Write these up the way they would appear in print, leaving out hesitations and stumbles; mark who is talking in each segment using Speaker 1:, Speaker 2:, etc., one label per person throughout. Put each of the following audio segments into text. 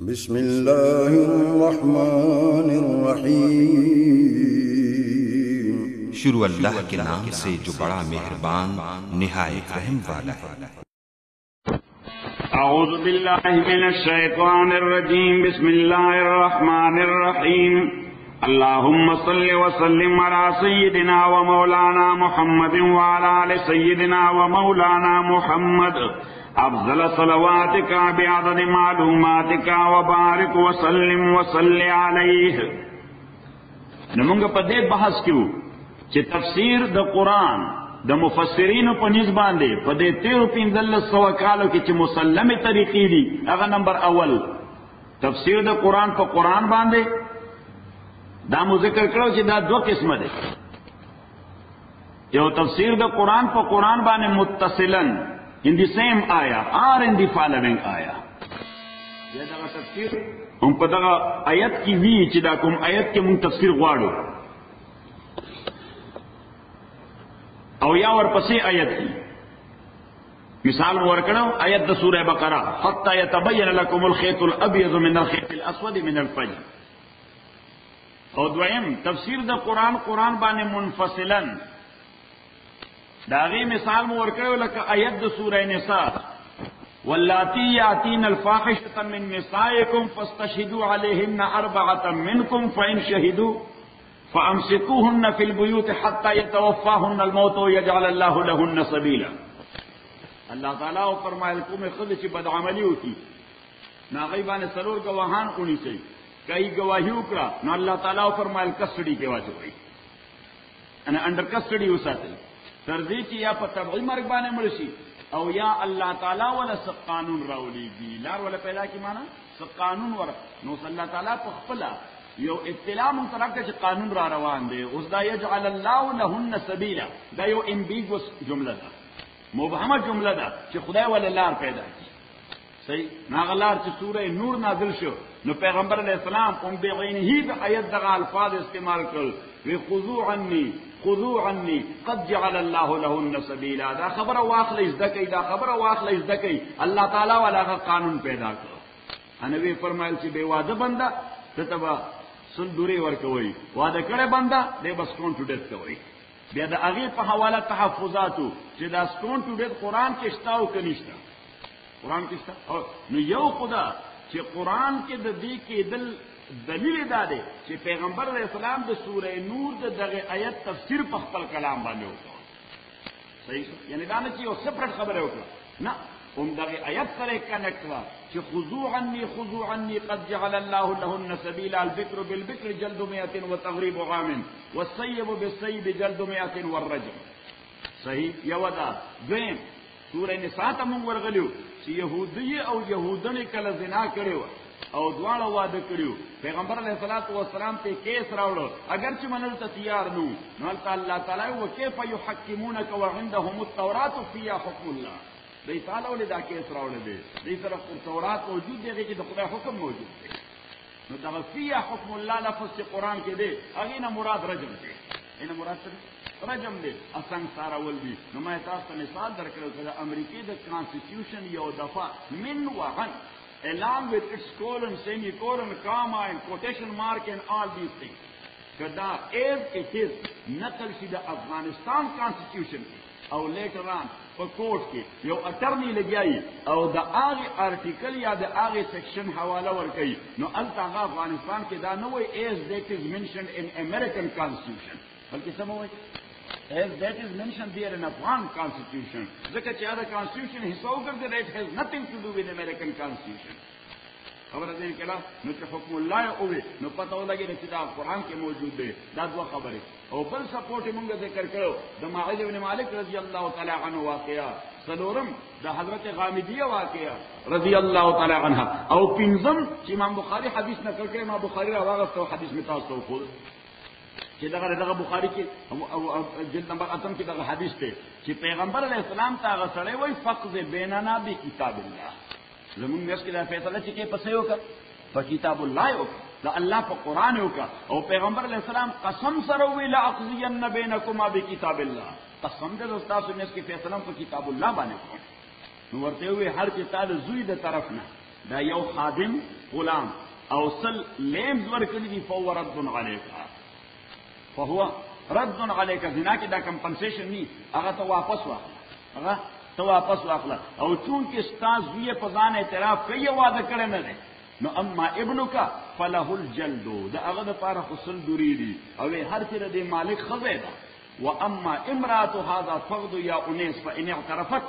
Speaker 1: بسم الله الرحمن الرحیم.
Speaker 2: شروع اللہ کے نام سے جو بڑا مہربان نہایت رحم والا ہے.
Speaker 3: اعوذ باللہ من الشیطان الرجیم. بسم اللہ الرحمن الرحیم. اللهم صل وسلم على سيدنا ومولانا محمد وعلى آل سيدنا ومولانا محمد افضل صلواتك بعدد معلوماتك وبارك وسلم وصل عليه. نمونږ په دې بحث کې چې تفسیر د قرآن د مفسرین په نسبت باندې په دې 13-15 کالو کې چې مسلمه طریقې دي، هغه نمبر اول تفسیر د قرآن په قرآن باندې دا مو ذکر کړو چې دا دو قسمه دي. یو تفسیر د قرآن په قرآن باندې متصلا in the same ayah or in the following ayah. یا دا تفسیر هم په دغه آیت کې وی چې دا کوم آیت کې مونږ تفسیر غواړو، او یا ورپسې آیت کې مثال ورکړو آیت د سوره بقره حتى يتبين لكم الخيط الابيض من الخيط الاسود من الفجر. او دویم تفسیر د قرآن باندې منفصلا داغی مثال مو ورکړو لکه آیت د سوره نساء واللاتی یاتین الفاحشة من نسائکم فاستشهدوا علیهن 4 منکم فإن شهدوا فامسكوهن في البيوت حتى يتوفاهن الموت ويجعل الله لهن سبيلا. اللہ تعالیٰ فرمایل کوم خدای چې بد عملی وکي ناغي باندې سرور گواهان کونی شي کئی گواہی وکړه نو الله تعالیٰ فرمایل کسټډي کې واچوي، انا انډر کسټډي وساتي تر دې چې یا په تبعی مرګ باندې مړ شي او یا الله تعالیٰ ولا س قانون راولېږي لار ولا پیدا کی معنا س قانون ور نو الله تعالیٰ په خپل یو اطلاع مون ترکه چې قانون را روان دی. اوس دا یجعل الله لهن سبیلا دا یو امبیګوس جمله ده، مبهمه جمله ده چې خدای ولا لار پیدا کی. صحیح ناغلار چې سوره نور نازل شو نو پیغمبر علیہ السلام قوم بعینه د آیت دغه الفاظ استعمال کړل وی خذوا عني قد جعل الله لهن سبیلا. دا خبره واخلې زدکې، دا خبره واخلې زدکې، الله تعالی ولا قانون پیدا کړ. انوی فرمایل چې به واده بندا تتبا سندوري ورکوي، واده کړه بندا دې بس کون ټو ډیت کوي. بیا د هغه په حواله تحفظاتو چې دا سټون ټو ډیت قران کې شته او کنيشته قرآن کې شته. نو یو خدا چې قرآن کې د دې کې دلیل دا دی چې پیغمبر علیہ السلام د سوره نور د دغه آیت تفسیر په خپل کلام باندې وکړ. صحیح یعنی دا نه چې یو سپریټ خبره وکړه، نه هم دغه آیت سره کنیکټ وا چې خذوا عني قد جعل الله لهن سبيلا البكر بالبكر جلد 100 وتغريب عام والسيب بالسيب جلد 100 والرجم. صحیح یو دا دویم سورہ نساء ته مونږ ورغلیو چې يهودي او يهودنه کله زنا کړو او دواړه واده کړو، پیغمبر علیہ الصلوۃ والسلام ته کیس راوړو اگر چې منل ته تیار نو الله تعالی و کیف یحکمونک وعندهم التوراۃ فیها حکم الله. دې تعالی ولې دا کیس راوړل دي، دې طرف تورات موجود دی چې د خدای حکم موجود دی. نو دا فیها حکم الله لفظ چې قران کې دی هغه نه مراد رجم دی، نه مراد رجم دی اسنګ سارا ول دی. نو ما تاسو ته مثال درکړم چې د امریکای د کانسټیټیوشن یو دفعه من وهن along with its colon, semicolon, comma and quotation mark and all these things kada as it is نقل شي د افغانستان کانسټیټیوشن او لیټر آن په کوټ کې یو اټرنی لګیایي او د هغه آرټیکل یا د هغه سیکشن حواله ورکړي نو الته افغانستان کې دا نه وای as that is mentioned in American constitution بلکې سموي as that is mentioned there in Afghan constitution. ځکه چې دا constitution حصہ وګرځي that has nothing to do with American constitution. خبره دې کړه نو چې حکم الله او نو پته ولګي چې دا قرآن کې موجود دی. دا دوه خبره او بل سپورټ موږ ذکر کړو د معاذ بن مالک رضی الله تعالی عنه واقعا، سلورم د حضرت غامدیه واقعا رضی الله تعالی عنها، او پنځم چې امام بخاری حدیث نقل کړي، ما بخاری راغستو حدیث متاسو خو چې دغه بخاری کې او جلد نمبر 8 کې دغه حدیث ته چې پیغمبر علیہ السلام ته هغه سره وای فقذ بیننا بکتاب الله. زمون مېس کې دا فیصله چې کې پسې وکړه په کتاب الله وکړه، دا الله په قران وکړه، او پیغمبر علیہ السلام قسم سره وی لا اقضین بینکما بکتاب الله، قسم دې استاد مېس کې فیصله په کتاب الله باندې وکړه. نو ورته وی هر چې تعالی زوی د طرف نه دا یو خادم غلام او سل لیمز ورکړي دي فهو رد علیک فهو رد علیک زنا کې دا کمپنسیشن نی هغه ته واپس واخله هغه ته واپس واخله او چون کې استاد وی په ځان اعتراف کوي وعده کړی نه دی نو اما ابنک فله الجلد دا هغه د پاره خصل دوری دي او هر چیرې د مالک خزه ده واما امراه هذا فقد یا انیس فان اعترفت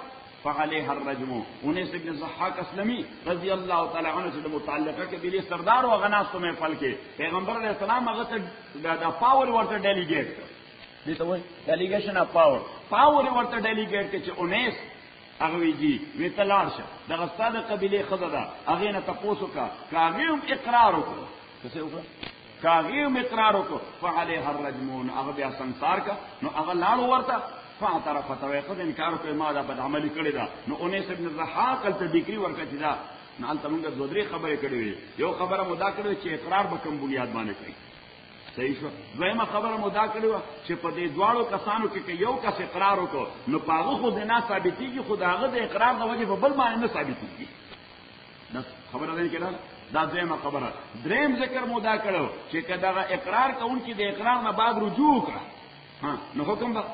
Speaker 3: فعليها الرجم انیس ابن ضحاک اسلمی رضی اللہ تعالی عنہ سے متعلقہ کے بلی سردار و غناستو میں فل کے پیغمبر علیہ السلام هغه ته دا پاور ورته ډیلیګیټ دي ته وای ډیلیګیشن اف پاور ورته ډیلیګیټ کې چې انیس هغه ویږي وی تلار شه د غستاده قبیله خزدا هغه نه تاسو کا کاغیم اقرار وکړو څه وکړو کاغیم اقرار وکړو فعليها الرجمون هغه بیا ਸੰسار کا نو هغه لاړو ورته فاعترفت وقد انکار کوي ما دا بد عملی کړی دا نو انیس ابن الضحاک ته ذکر ورکړی دا نو انت موږ د دوه خبرې کړې وي یو خبره مدا کړې چې اقرار به کوم بنیاد باندې کوي صحیح شو دویمه خبره مدا کړې چې په دې دواړو کسانو کې یو کس اقرار وکړو نو پاغه خو نه ثابتېږي خداغه د اقرار د وجه په بل باندې نه ثابتېږي دا خبره ده کړه دا دویمه خبره دریم ذکر مدا کړو چې کدا اقرار کوونکی د اقرار نه بعد رجوع کړه ها نو حکم به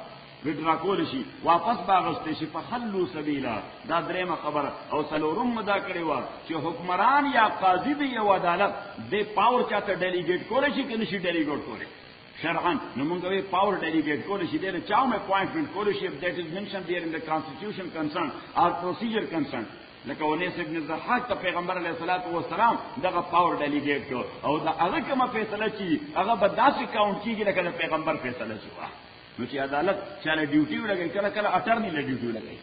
Speaker 3: وډرا کول شي واپس باغسته شي فخلوا سبیلا دا درېمه خبره او څلورم مدا کړی و چې حکمران یا قاضي دی یو عدالت د پاور چاته ډیلیګیټ کول شي کنه شي ډیلیګیټ کول شرعاً نو موږ وی پاور ډیلیګیټ کول شي د چاوم اپوینټمنت کول شي that is mention there in the constitution concern اور پروسیجر کنسرن لکه انیس ابن الضحاک ته پیغمبر علیه الصلاۃ والسلام دغه پاور ډیلیګیټ کو او دا هغه کومه فیصله چی هغه به داسې کاونټ کیږي لکه د پیغمبر فیصله شوه نو چې عدالت چاله ډیوټي ولګي کله کله اټرنی له ډیوټي ولګي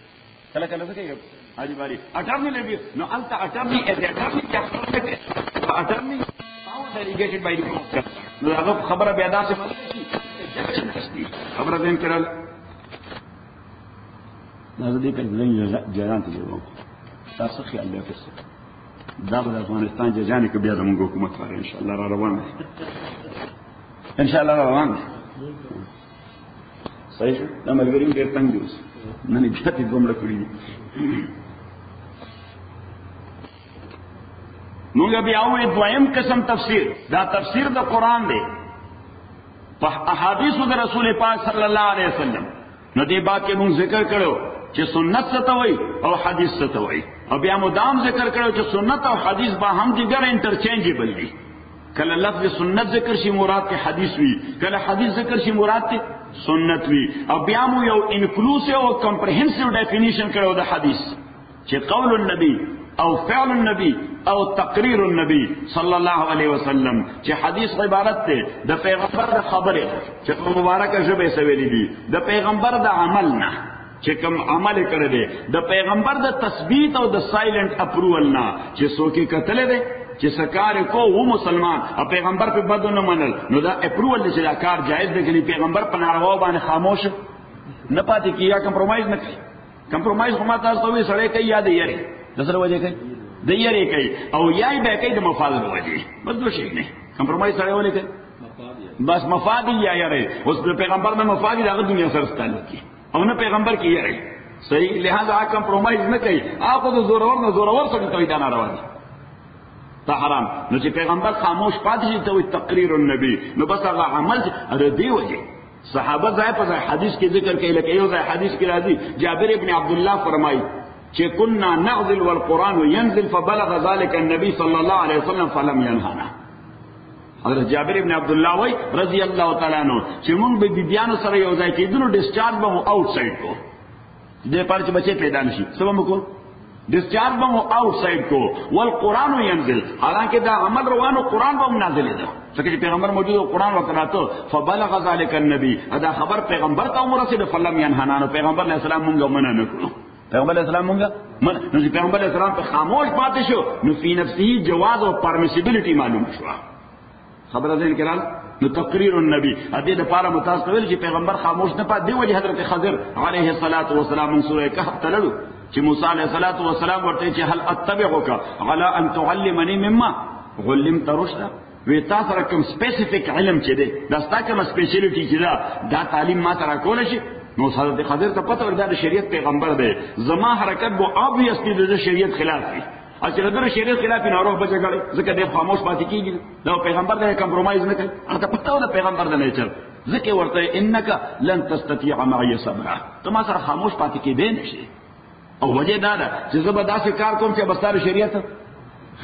Speaker 3: کله کله څه کوي حاجی باری اټرنی له نو انت اټرنی از اټرنی یا اټرنی او ډیلیګیټډ بای دی نو هغه خبره بیا داسې خبره دین کړل دا دې په جریان ته جوړو تاسو خیال وکړئ دا د افغانستان جریان کې بیا زموږ حکومت واره ان شاء الله را روان ان شاء الله را روان صحیح دا ملګری ډېر تنګ دي نه نه بیا دې ګمړه کړی موږ بیا وې دویم قسم تفسیر دا تفسیر د قران دی په احادیث د رسول پاک صلی الله علیه وسلم نو دې بات کې موږ ذکر کړو چې سنت څه ته وایي او حدیث څه ته وایي او بیا مدام ذکر کړو چې سنت او حدیث به هم دیګر انټرچینجبل دي کله لفظ سنت ذکر شي مراد ته حدیث وي کله حدیث ذکر شي مراد ته سنت وی او بیا مو یو انکلوسیو او کمپریهنسیو ډیفینیشن کړو د حدیث چې قول النبی او فعل النبی او تقریر النبی صلی الله علیه وسلم چې حدیث عبارت ده د پیغمبر د خبره چې په مبارکه ژبه سویلې دي د پیغمبر د عمل نه چې کوم عمل کړی دی د پیغمبر د تثبیت او د سایلنٹ اپروول نه چې څوک کتل دی چې سکار کو و مسلمان او پیغمبر په بدو نه منل نو دا اپروول چې دا کار جایز دی چې پیغمبر په ناروا باندې خاموش نه پاتې کیږي کمپرمایز نه کوي کمپرمایز هم تاسو وی سره کوي یاد یې دسره وجه کوي د یې کوي او یای به کوي د مفاد وجه بس دوه شي نه کمپرمایز سره ولې کوي بس مفاد یا یې اوس د پیغمبر نه مفاد دغه دنیا سره ستل کی او نه پیغمبر کی یې صحیح لہذا کمپرمایز نه کوي هغه د زورور سره کوي دا ناروا دي دا حرام نو چې پیغمبر خاموش پاتې شي ته تقریر النبی نو بس هغه عمل اره دی وجه صحابه ځای په ځای حدیث کې ذکر کوي لکه یو ځای حدیث کې راځي جابر ابن عبد الله فرمایي چې كنا نغزل والقران ينزل فبلغ ذلك النبي صلى الله عليه وسلم فلم ينهنا حضرت جابر ابن عبد الله وای رضی الله تعالی عنہ چې موږ به بیان سره یو ځای کېدو ډیسچارج به آوټ سایډ کو دې پر چې بچي پیدا نشي سبب کو ڈسچارج بم آؤٹ سائڈ کو والقرآن ينزل حالانکہ دا عمل روانو قرآن بم نازل ہے سکہ پیغمبر موجود ہو قرآن وقراتو فبلغ ذلك النبی ادا خبر پیغمبر تا عمر سے فلم ينهانا پیغمبر علیہ السلام مونږه منع نکړو پیغمبر علیہ السلام مونږه منع نو پیغمبر علیہ السلام په خاموش پاتې شو نو فی نفسه جواز او پرمیسیبিলিٹی معلوم شو خبر ازین کرال نو تقریر النبی ادي د پاره متاسف ویل چې پیغمبر خاموش نه پات دی وجه حضرت خضر علیه الصلاۃ والسلام سورہ کهف تللو چې موسی علیہ الصلوۃ والسلام ورته چې هل اتبعک علی ان تعلمنی مما علمت رشدا وی تاسو سره کوم سپیسیفیک علم چې دی دا ستاسو کوم سپیشلیټی چې دا تعلیم ما سره کول شي نو حضرت خضر ته پته ورته د شریعت پیغمبر دی زما حرکت بو ابویسلی د شریعت خلاف دی او چې د شریعت خلاف نه روح بچګړي ځکه د خاموش پاتې کیږي دا پیغمبر د کمپرمایز نه کوي هغه پته و د پیغمبر د نیچر ځکه ورته انک لن تستطيع معي صبرا ته ما سره خاموش پاتې کېدې نشي او وجه دا ده چې زه به داسې کار کوم چې بستار شریعت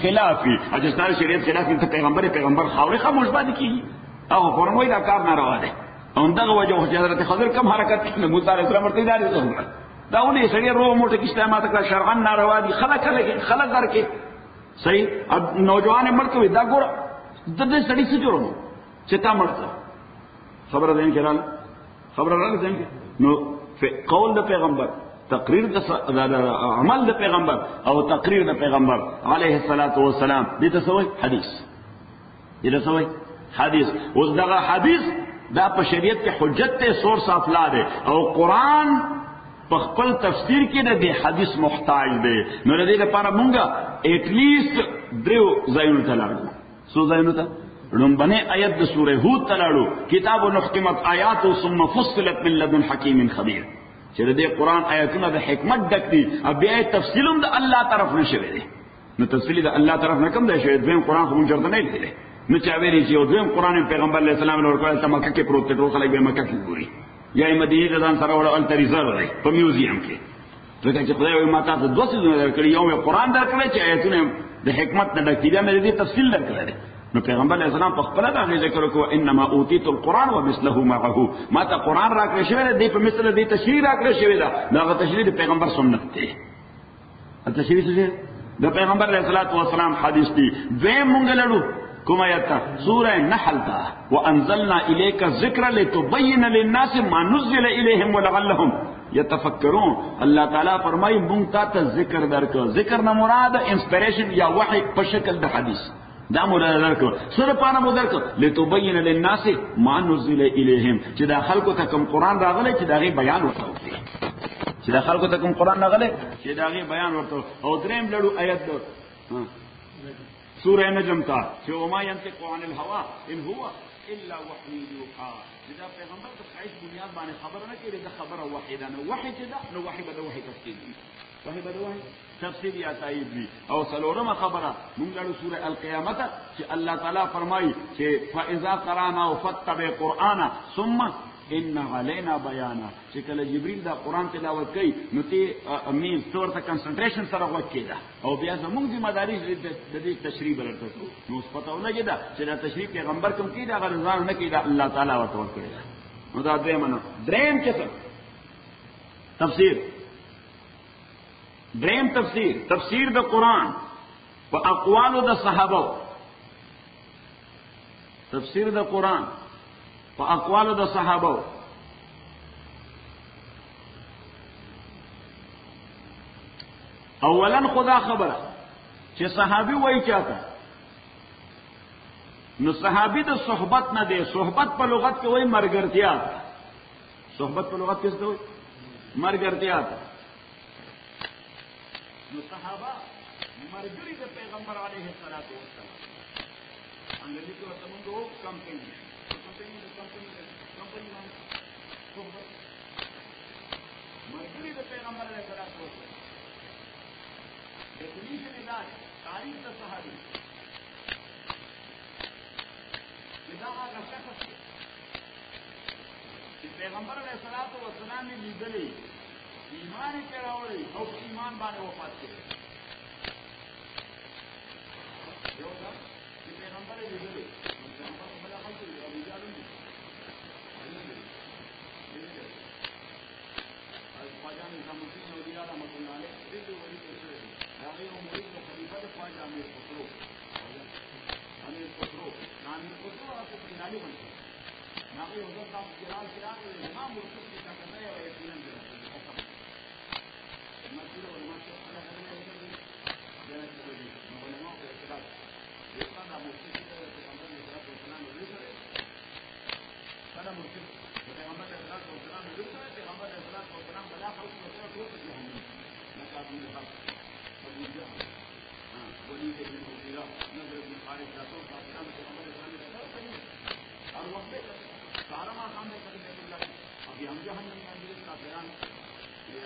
Speaker 3: خلاف وي او چې ستاسو شریعت خلاف وي ته پیغمبر خاورې خاموش پاتې کیږي او فرمایي دا کار ناروا دی او دغه وجه چې حضرت خضر کم حرکت کړي موسی عليه السلام ورته دا ولې سړی روح موټه کې استعمال کړه شرعاً ناروا دي خلک درکې صحیح نوجوان مرکوي دا ګور د دې سړی څه جوړو چې تا مرته خبره ده کړه خبره راځي نو قول د پیغمبر تقریر د عمل د پیغمبر او تقریر د پیغمبر علیه الصلاۃ والسلام دې ته سوې حدیث دې سوې حدیث اوس دغه حدیث دا په شریعت کې حجت ته سورس اف لا ده او قران په خپل تفسیر کې د دې حدیث محتاج دی نو د دې لپاره مونږه ایت لیست درو ځایونو ته لاړو سو ځایونو ته لومبنه آیت د سوره هود ته لاړو کتاب نحکمت آیات ثم فصلت من لدن حکیم خبیر چې د دې قران آیاتونه د حکمت ډک دي او بیا تفصیلم د الله طرف نشوي دي نو تفصیل د الله طرف نه کم دی شوی دویم قران خو مونږ ورته نه لیدل نو چا ویلي چې دویم قران پیغمبر علیه السلام ورکړل ته مکه کې پروت ټول خلک به مکه کې ګوري یا مدینه ته ځان سره وړل تر ریزرو دی په میوزیم کې ځکه چې خدای وایي ما تاسو دوه څه درکړي یو قرآن درکړی چې آیتونه د حکمت نه ډک دي بیا مې دې تفصیل درکړی نو پیغمبر علیه السلام په خپل دا ذکر وکړو انما اوتیت القرآن ومثله معه ما ته قرآن راکړی شوی دی په مثل دې تشریح راکړی شوی دا دا تشریح د پیغمبر سنت دی تشریح څه د پیغمبر علیه السلام حدیث دی دویم مونږ لرو کوم آیت سورہ نحل تا وانزلنا الیک الذکر لتبین للناس ما نزل الیہم ولعلهم یتفکرون اللہ تعالی فرمائی مونږ ته ذکر درکو ذکر نه مراد انسپریشن یا وحی په شکل د حدیث دا مراد درکو سورہ پانا مو درکو لتبین للناس ما نزل الیہم چې دا خلکو ته کوم قران راغلی چې دا غي بیان وکړي چې دا خلکو ته کوم قران راغلی چې دا غي بیان ورته او دریم لړو آیت دو سورہ نجم تا چې وما ينطق عن الهوى ان هو الا وحي يوحى دا پیغمبر د خیش بنیاد باندې خبره نه کړي دا خبره واحده نه وحي چې دا نو وحي به وحي تفسیر وي وحي به وحي تفسیر یا تایید وي او څلورمه خبره مونږ له سورہ القیامت چې الله تعالی فرمایي چې فاذا قرانا فتبع قرانا ثم ان علینا بیانا چې کله جبرئیل دا قران تلاوت کوي نو ته امین ستور ته کنسنټریشن سره وکړه او بیا زموږ ذمہ داری د دې تشریح ورته نو اوس پته ولګی دا چې دا تشریح پیغمبر کوم کې دا غرضان نه کې دا الله تعالی ورته ورکړي نو دا دریم چې تفسیر د قران په اقوالو د صحابه تفسیر د قران په اقوالو د صحابه اولا خدا خبره چې صحابي وایي چاته نو صحابي د صحبت نه دی صحبت په لغت کې وایي مرګرتیا صحبت په لغت کې څه وایي مرګرتیا نو صحابه مرګري د پیغمبر علیه الصلاۃ والسلام انګلیسي کې ورته موږ کمپنی مرګري د پیغمبر علیه الصلاۃ والسلام definition is that تعریف د صحابي دا هغه شخص چې پیغمبر علیه الصلاۃ والسلام یې لیدلی ایمان یې راوړی او ایمان باندې وفات کړی یو دا چې پیغمبر یې لیدلی پیغمبر په بل حال کې راوړل خواجہ نظام الدین اولیاء رحمۃ اللہ علیہ دې ولی څه هغه مرید د خلیفہ د خواجہ امیر خسرو نامي خسرو هغه په نالي باندې هغه یو ځل تاسو جلال کړه امام مرشد کې څنګه دی او یقینا دی مسجد علماء څخه هغه نه دی دا چې دی علماء په اعتراض یو څنګه مرشد کې د پیغمبر علیه السلام ورته څنګه مرشد پیغمبر علیه السلام ورته پیغمبر علیه السلام بلا خلق ورته ټول جهنم نکاح من الحق وليد بن المغيرة نضر بن الحارث رسول الله پیغمبر علیه السلام اور وقت سارا ما سامنے کر دے اللہ ابھی ہم جہنم میں اندر کا بیان یہ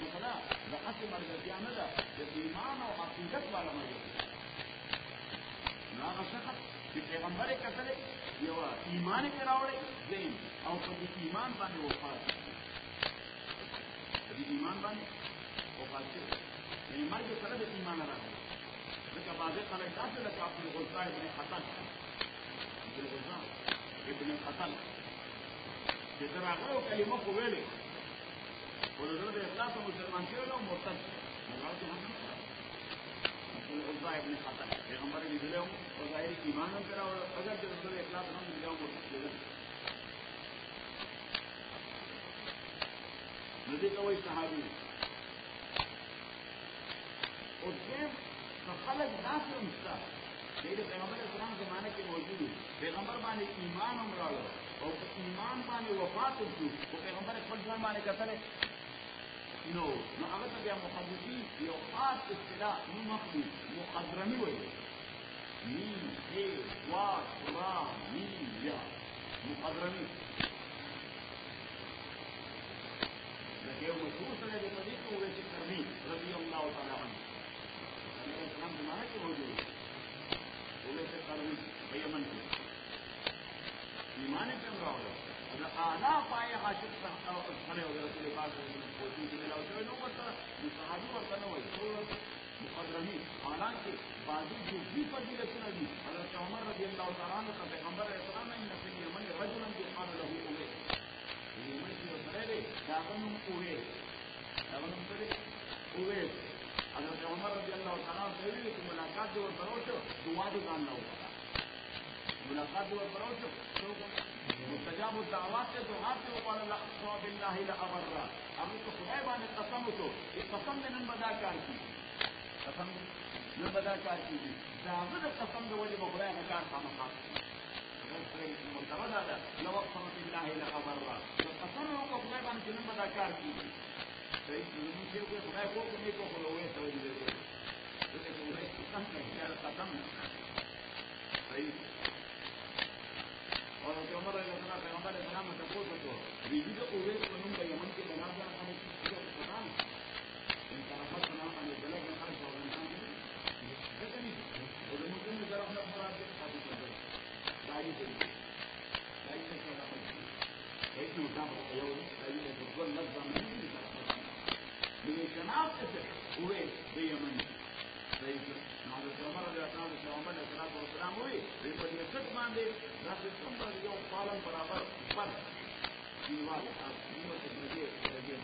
Speaker 3: مثلا د اصل مرګیا نه ده د ایمان او عقیدت والا مرګیا نو هغه شخص چې پیغمبر یې کتلې یو ایمان یې راوړی زین او په دې ایمان باندې وفات په دې ایمان باندې وفات شي یعنې مرګ سره د ایمان راغلی ځکه بعضې خلک داسې لکه عبدالغزا ابن خطل عبدالغزا ابن خطل چې تر هغه کلمه خو ویلې ولدرجة إخلاص مسلمان كله مرتد. نقولت هم الغزاة ابن خطر. پیغمبر نے دلوں اور ظاہری ایمان ہم کرا اور اگر جو رسول اخلاص ہم دلوں مرتد. ندی کا وہی صحابی. اور جب خلق ناصر مستا. لیکن پیغمبر اسلام زمانے کے موجود پیغمبر بانے ایمان ہم راڑو اور ایمان بانے وفات ہوتی وہ پیغمبر خود بانے کا سرے نو هغه ته بیا محدثین یو خاص اصطلاح نو مخدي مخضرمي وایي میم ا وا را میم یا مخضرمي لکه یو مشهور سره د مدینه کې وایي چې کرمی رضی الله تعالی عنه اسلام زمانه کې موجود وایي چې کرمی په یمن کې ایمان یې څنګه راوړل اعلی پای عاشق او خله او رسول پاک صلی الله علیه وسلم کې ملاو شوی نو ورته صحابي ورته نه وایي مقدمي حالانکه بعضی جو بھی فضیلتونه دي حضرت عمر رضی الله تعالی عنہ کا پیغمبر اسلام نے ان في اليمن رجلا يقال له اويس یمن کې سره دی داغه نوم اويس حضرت عمر رضی الله تعالی عنہ ویلي چې ملاقات ورته وشو دعا دې ځان نه وکړه ملاقات ورته وشو مستجاب الدعوات سے دعا سے وقال الله بالله لا ابرا ابو تو خدای باندې قسم وکړو چې قسم دې نن بدا کار کی قسم نن بدا کار کی داغه قسم د وجه خدای نه کار خامخا متوجه ده لو قسم بالله لا ابرا قسم وکړو خدای باندې نن بدا کار کی صحیح نو چې خدای کو نه کو خلوه ته ویل دي دغه خدای قسم کوي قسم صحیح اور عمر رضی اللہ عنہ پیغمبر علیہ السلام نے تقول کو بیبی کو اویس کو نوم کا یمن کے جنازہ ہمیں کیا پتہ ان کا رحمت نام ہے جلال بن حارث اور انسان دیکھیں اور مسلم نے ذرا اپنا مراد کے ساتھ کر دائی سے کیا ایک نوٹا ہے یہ دائی سے کو لفظ نہیں لیکن جناب سے اویس بے یمن صحیح حضرت عمر رضی اللہ عنہ پیغمبر علیہ الصلوۃ والسلام ہوئی یہ پر یہ سچ مان دے رات کمبر یو پالن برابر پر دیوار کا دیوار سے لگے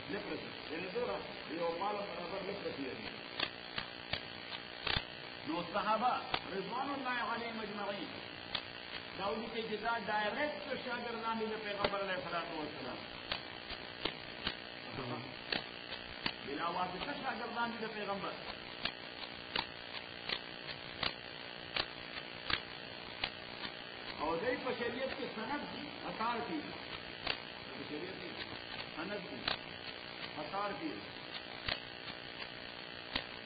Speaker 3: لیپرسی یعنی دورا یو پالن برابر لیپرسی ہے نو صحابہ رضوان اللہ علیہم اجمعین داؤد کے جدا ڈائریکٹ شاگردان نے پیغمبر علیہ الصلوۃ والسلام بلا واسطه شاگردان دي د پیغمبر او دای په شریعت کې سند دي اثار دي په شریعت کې سند دي اثار دي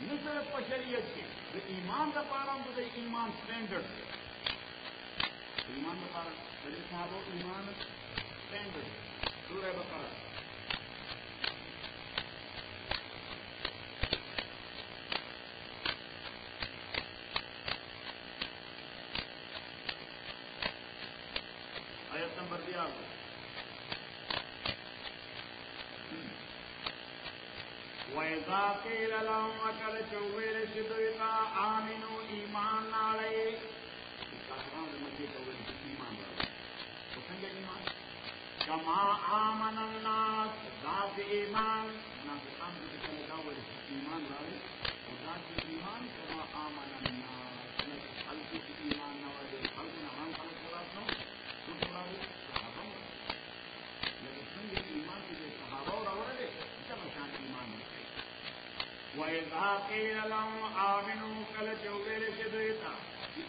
Speaker 3: نو صرف په شریعت کې د ایمان لپاره د ایمان سټانډرډ ایمان لپاره د صحابه ایمان سټانډرډ سورہ بقره نمبر دیا وَإِذَا قِيلَ لَهُمْ وَكَلَ چوّیل شدویتا آمنوا ایمان نالے کافران مجھے چوّیل ایمان نالے وسنگے ایمان کما آمن الناس ذات ایمان ناس آمن کل داول ایمان نالے الناس ایمان کما آمن الناس خلق کی ایمان نہ والے خلق نہ ہم خلق مراد نو تو مراد صحابہ لیکن سنگ ایمان کے صحابہ اور اورے کیا شان ایمان ہے وَإِذَا قِيلَ لَهُمْ آمِنُوا كَلَّا جَوْلَ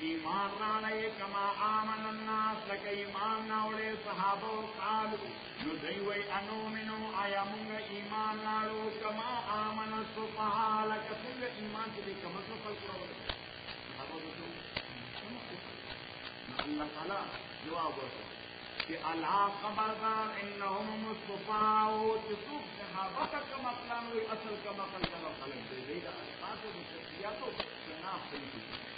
Speaker 3: ایمان رانے کما آمن الناس لکہ ایمان ناوڑے صحابہ قالوا ندعوی انومنو آیا منگا ایمان ناڑو کما آمن السفہاء لکہ سنگا ایمان کے لئے کما سفل کرو صحابہ دو اللہ تعالیٰ جواب ہوتا کہ اللہ خبردار انہم السفہاء جسوب صحابہ کا مقلان ہوئی اصل کا مقل کا خلق دے دے گا اساس و شخصیاتو شناف سنگی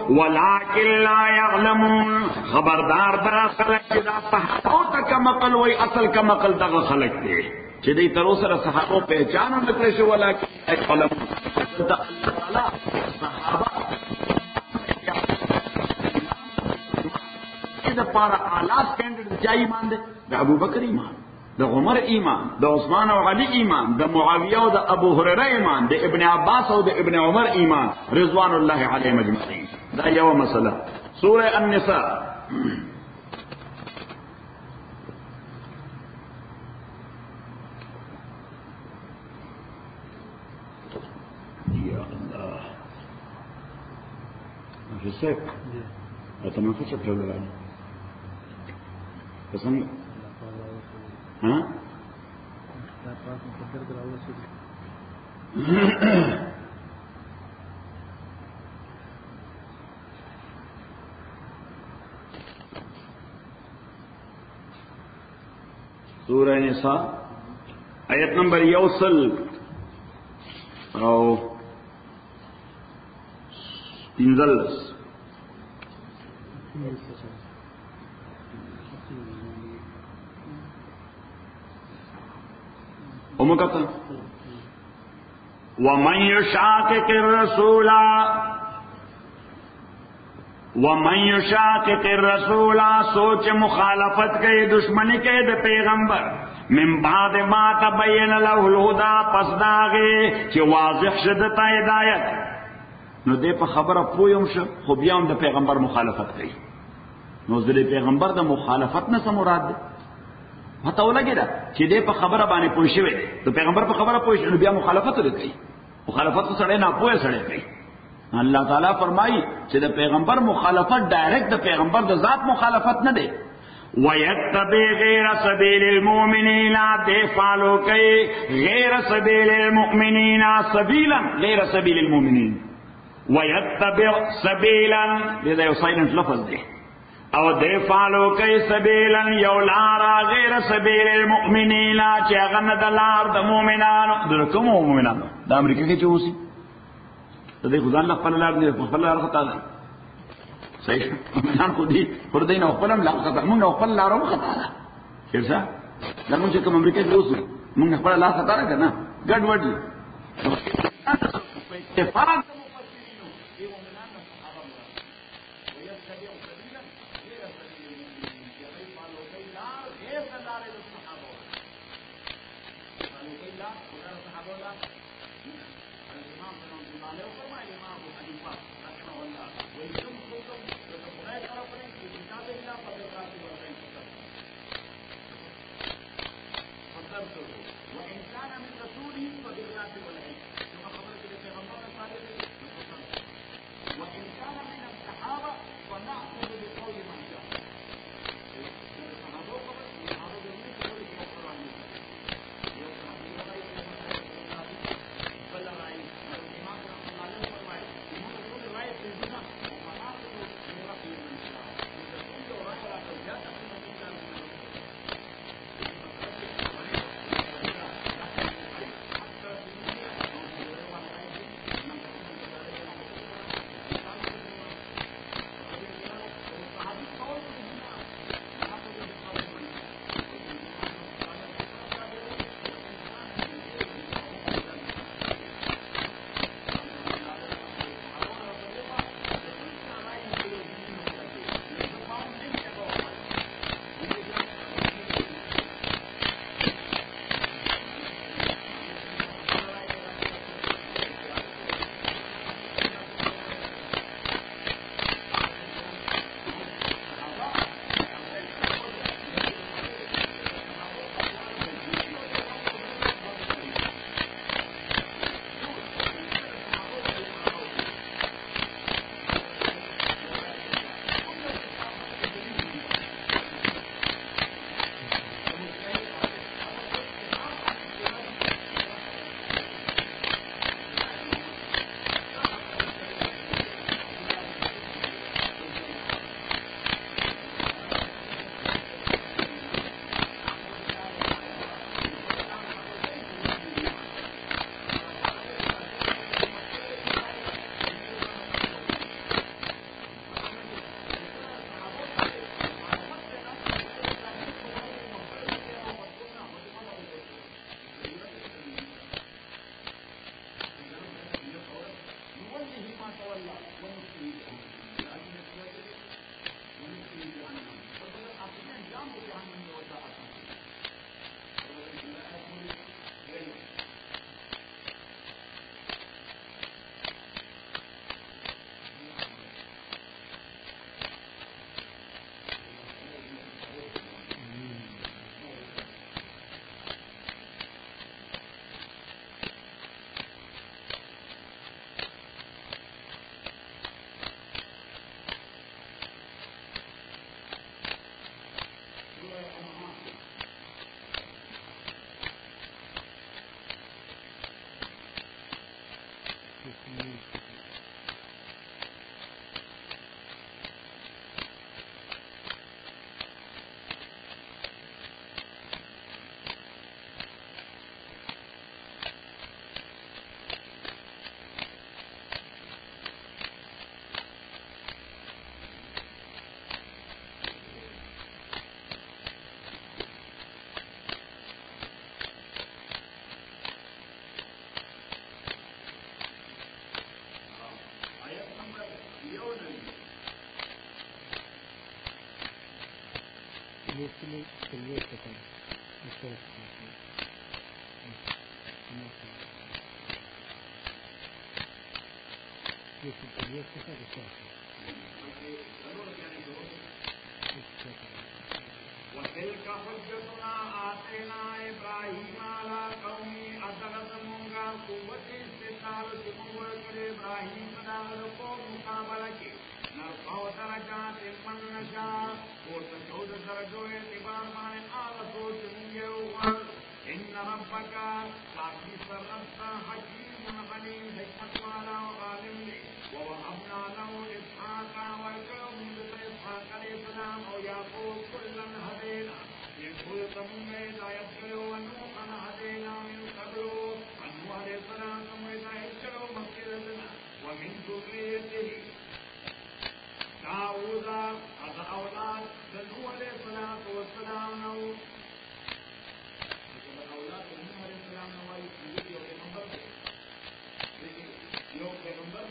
Speaker 3: ولكن لا يعلمون خبردار دا خلق دا صحابو تک مقل وی اصل کا مقل دا خلق دے چی دی ترو سر صحابو پہچانو نکلشو ولكن لا يعلمون دا اللہ صحابہ دا پارا اعلیٰ سٹینڈرڈ چا ایمان دے دا ابو بکر ایمان دا عمر ایمان دا عثمان و علی ایمان دا معاویہ و دا ابو ہریرہ ایمان دا ابن عباس و دا ابن عمر ایمان رضوان اللہ علیہ مجمعین دا یو مسئلہ سورہ النساء یا اللہ حسیب اتنا کچھ اپنے لگا پسند ہاں سورہ نساء آیت نمبر یوصل او پنزلس ومکتا وَمَن يُشَاقِقِ الرَّسُولَ سوچ مخالفت کے دشمنی کے پیغمبر من بعد ما تبین له الهدى پس داغے کہ واضح شدت ہدایت نو دے پا خبر پویم شو خو بیام دا پیغمبر مخالفت کی نو دے پیغمبر دا مخالفت نسا مراد دے پتہ لگے دا چې دې په خبره باندې پوه شوی ته پیغمبر په خبره پوه شو بیا مخالفت وکړي مخالفت سره نه پوهه سره کوي الله تعالی فرمایي چې د پیغمبر مخالفت ډایرکټ د پیغمبر د ذات مخالفت نه دی ويتبع غير سبيل المؤمنين دے فالو کوي غیر سبيل المؤمنين سبيلا غیر سبيل المؤمنين ويتبع سبيلا دې یو سايلنت لفظ دی او دے فالو کئی سبیلا یولارا غیر سبیل المؤمنین چی اغن دلار دا مومنانو دا کم مومنانو دا امریکہ کے چوسی دا دے خدان لخ پل لار دے خپل لار خطا دا صحیح مومنان خودی خردین او خپلم لار خطا من او خپل لارو خطا دا خیرسا دا من چکم امریکہ کے چوسی من خپل لار خطا دا کرنا گڑ وڈ لی اتفاق وإن كان من رسوله فبالرات والعين ثم خبرت الى پیغمبر صالح وتلك حجتنا آتينا إبراهيم على قومه أتغتمونغا قوة استثار سمور كل إبراهيم داغل قوم مقابلك نرفع درجات من نشاء وتشهد درجو اعتبار مان آغسو تنجيوان إن ربك تاكي سرنسا حكيم عليم حكمت والا وعالم لي ووهبنا له إسحاق والكرم بإسحاق عليه السلام أو يعقوب كلا هدينا يقول تمام لا يبخلوا ونوحا هدينا من قبل أنه عليه السلام ثم إذا يبخلوا مغفرتنا ومن ذريته داود هذا أولاد نوح عليه الصلاة والسلام أولاد نوح عليه السلام يوم پیغمبر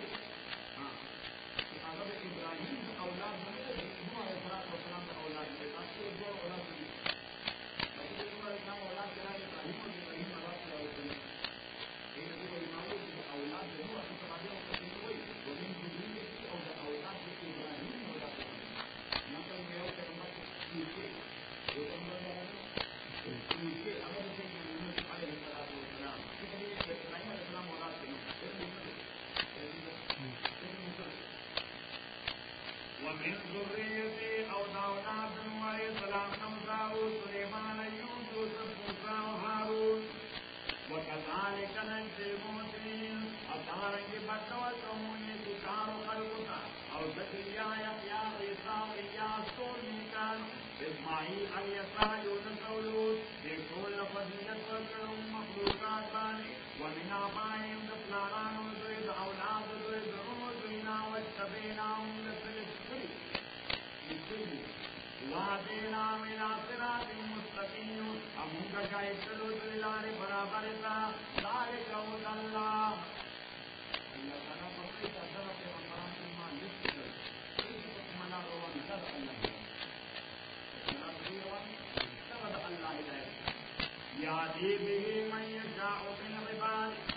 Speaker 3: حضرت ابراہیم اولاد بنے نوح علیہ السلام کا اولاد ہے تاکہ دو اولاد دی حضرت ابراہیم اولاد کے لیے ابراہیم اور ابراہیم اولاد کے لیے یہ جو ایمان کی اولاد ہے نوح کی سماجی اور کی کوئی ومن ذریه او اولاد کی ابراہیم اولاد نقل میں اور پیغمبر کی جو پیغمبر ہے کہ اگر سے نوح علیہ السلام اس لیے ابراہیم علیہ السلام اولاد ہے ومن ذريته أو داود بن عليه السلام داود سليمان أيوب يوسف موسى وهارون وكذلك نجزي المحسنين أثارا بدوا الأمون تكار خلقنا أو زكريا يحيى عيسى إياس ميكان إسماعيل اليسار يونس ولوط بكل فضيلة وكرم مخلوقات باني ومن آبائهم دفلاران وزيد أولاد وزيد رمزنا واجتبيناهم وهدينا إلى صراط مستقيم أمك كيسلو بالله برابر ذلك هدى الله الله تعالى فقط أدرك أمرام ما يسر منا روان شرع الله شرع الله إليه يهدي به من يشاء من عباده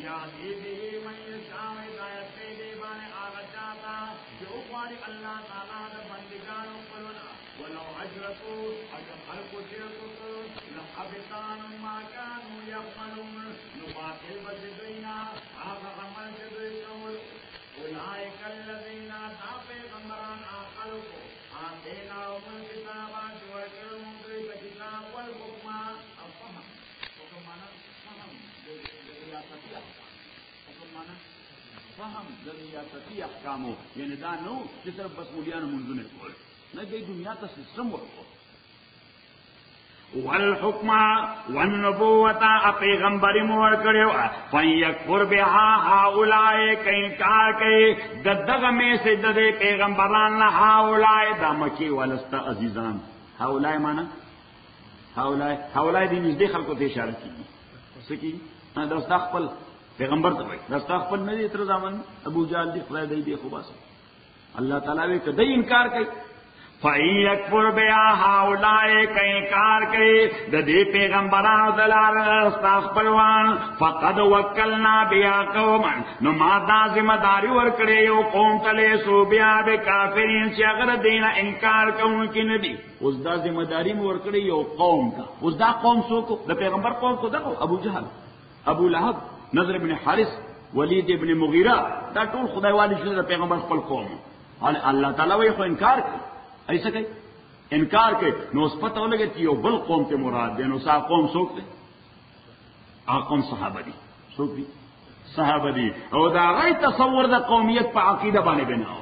Speaker 3: يهدي به من يشاء هداية بيبان آغشاتا جوفار الله تعالى بندگان قلنا ولو أجركوا أجر خلق شركوا لحبطان ما كانوا يعملون نباطل بجدنا آغا عمل جدوشول أولئك الذين آتوا غمران آخلقوا آتيناهم الكتابات والعلم بالكتاب والحكم الفهم وكمانا فهم فهم ریاستی احکامو یعنی دا نو چې صرف بس مولیانو منځونه کول نه دی دنیا ته سیستم ورکول والحکم والنبوة پیغمبر مور کړو فیکفر بها هؤلاء انکار کوي دغه می سے د پیغمبران نه هؤلاء د مکی ولستا عزیزان هؤلاء معنا هؤلاء دې نږدې خلکو ته اشاره کیږي سکی دا خپل پیغمبر ته وایي دا خپل نه دي تر ځامن ابو جهل دی خدای دی خو بس الله تعالی وی کدی انکار کوي فیکفر بها هؤلاء انکار کوي د دې پیغمبرانو دلار استغفروان فقد وکلنا بها قوما نو ما دا ذمہ داری ورکړې یو قوم تله سو بیا به کافرین چې هغه دین انکار کوونکي نه دي اوس دا ذمہ داری مو ورکړې یو قوم ته اوس دا قوم څوک د پیغمبر قوم کو دغه ابو جهل ابو لهب نضر ابن حارث ولید ابن مغیرہ دا ټول خدای والی شو د پیغمبر خپل قوم الله تعالی وی خو انکار کوي ایسا کوي انکار کوي نو اس پتہ ولګي چې یو بل قوم ته مراد دی نو سا قوم څوک دی هغه قوم صحابه دي څوک دي صحابه دي او دا غي تصور د قومیت په عقیده باندې بناو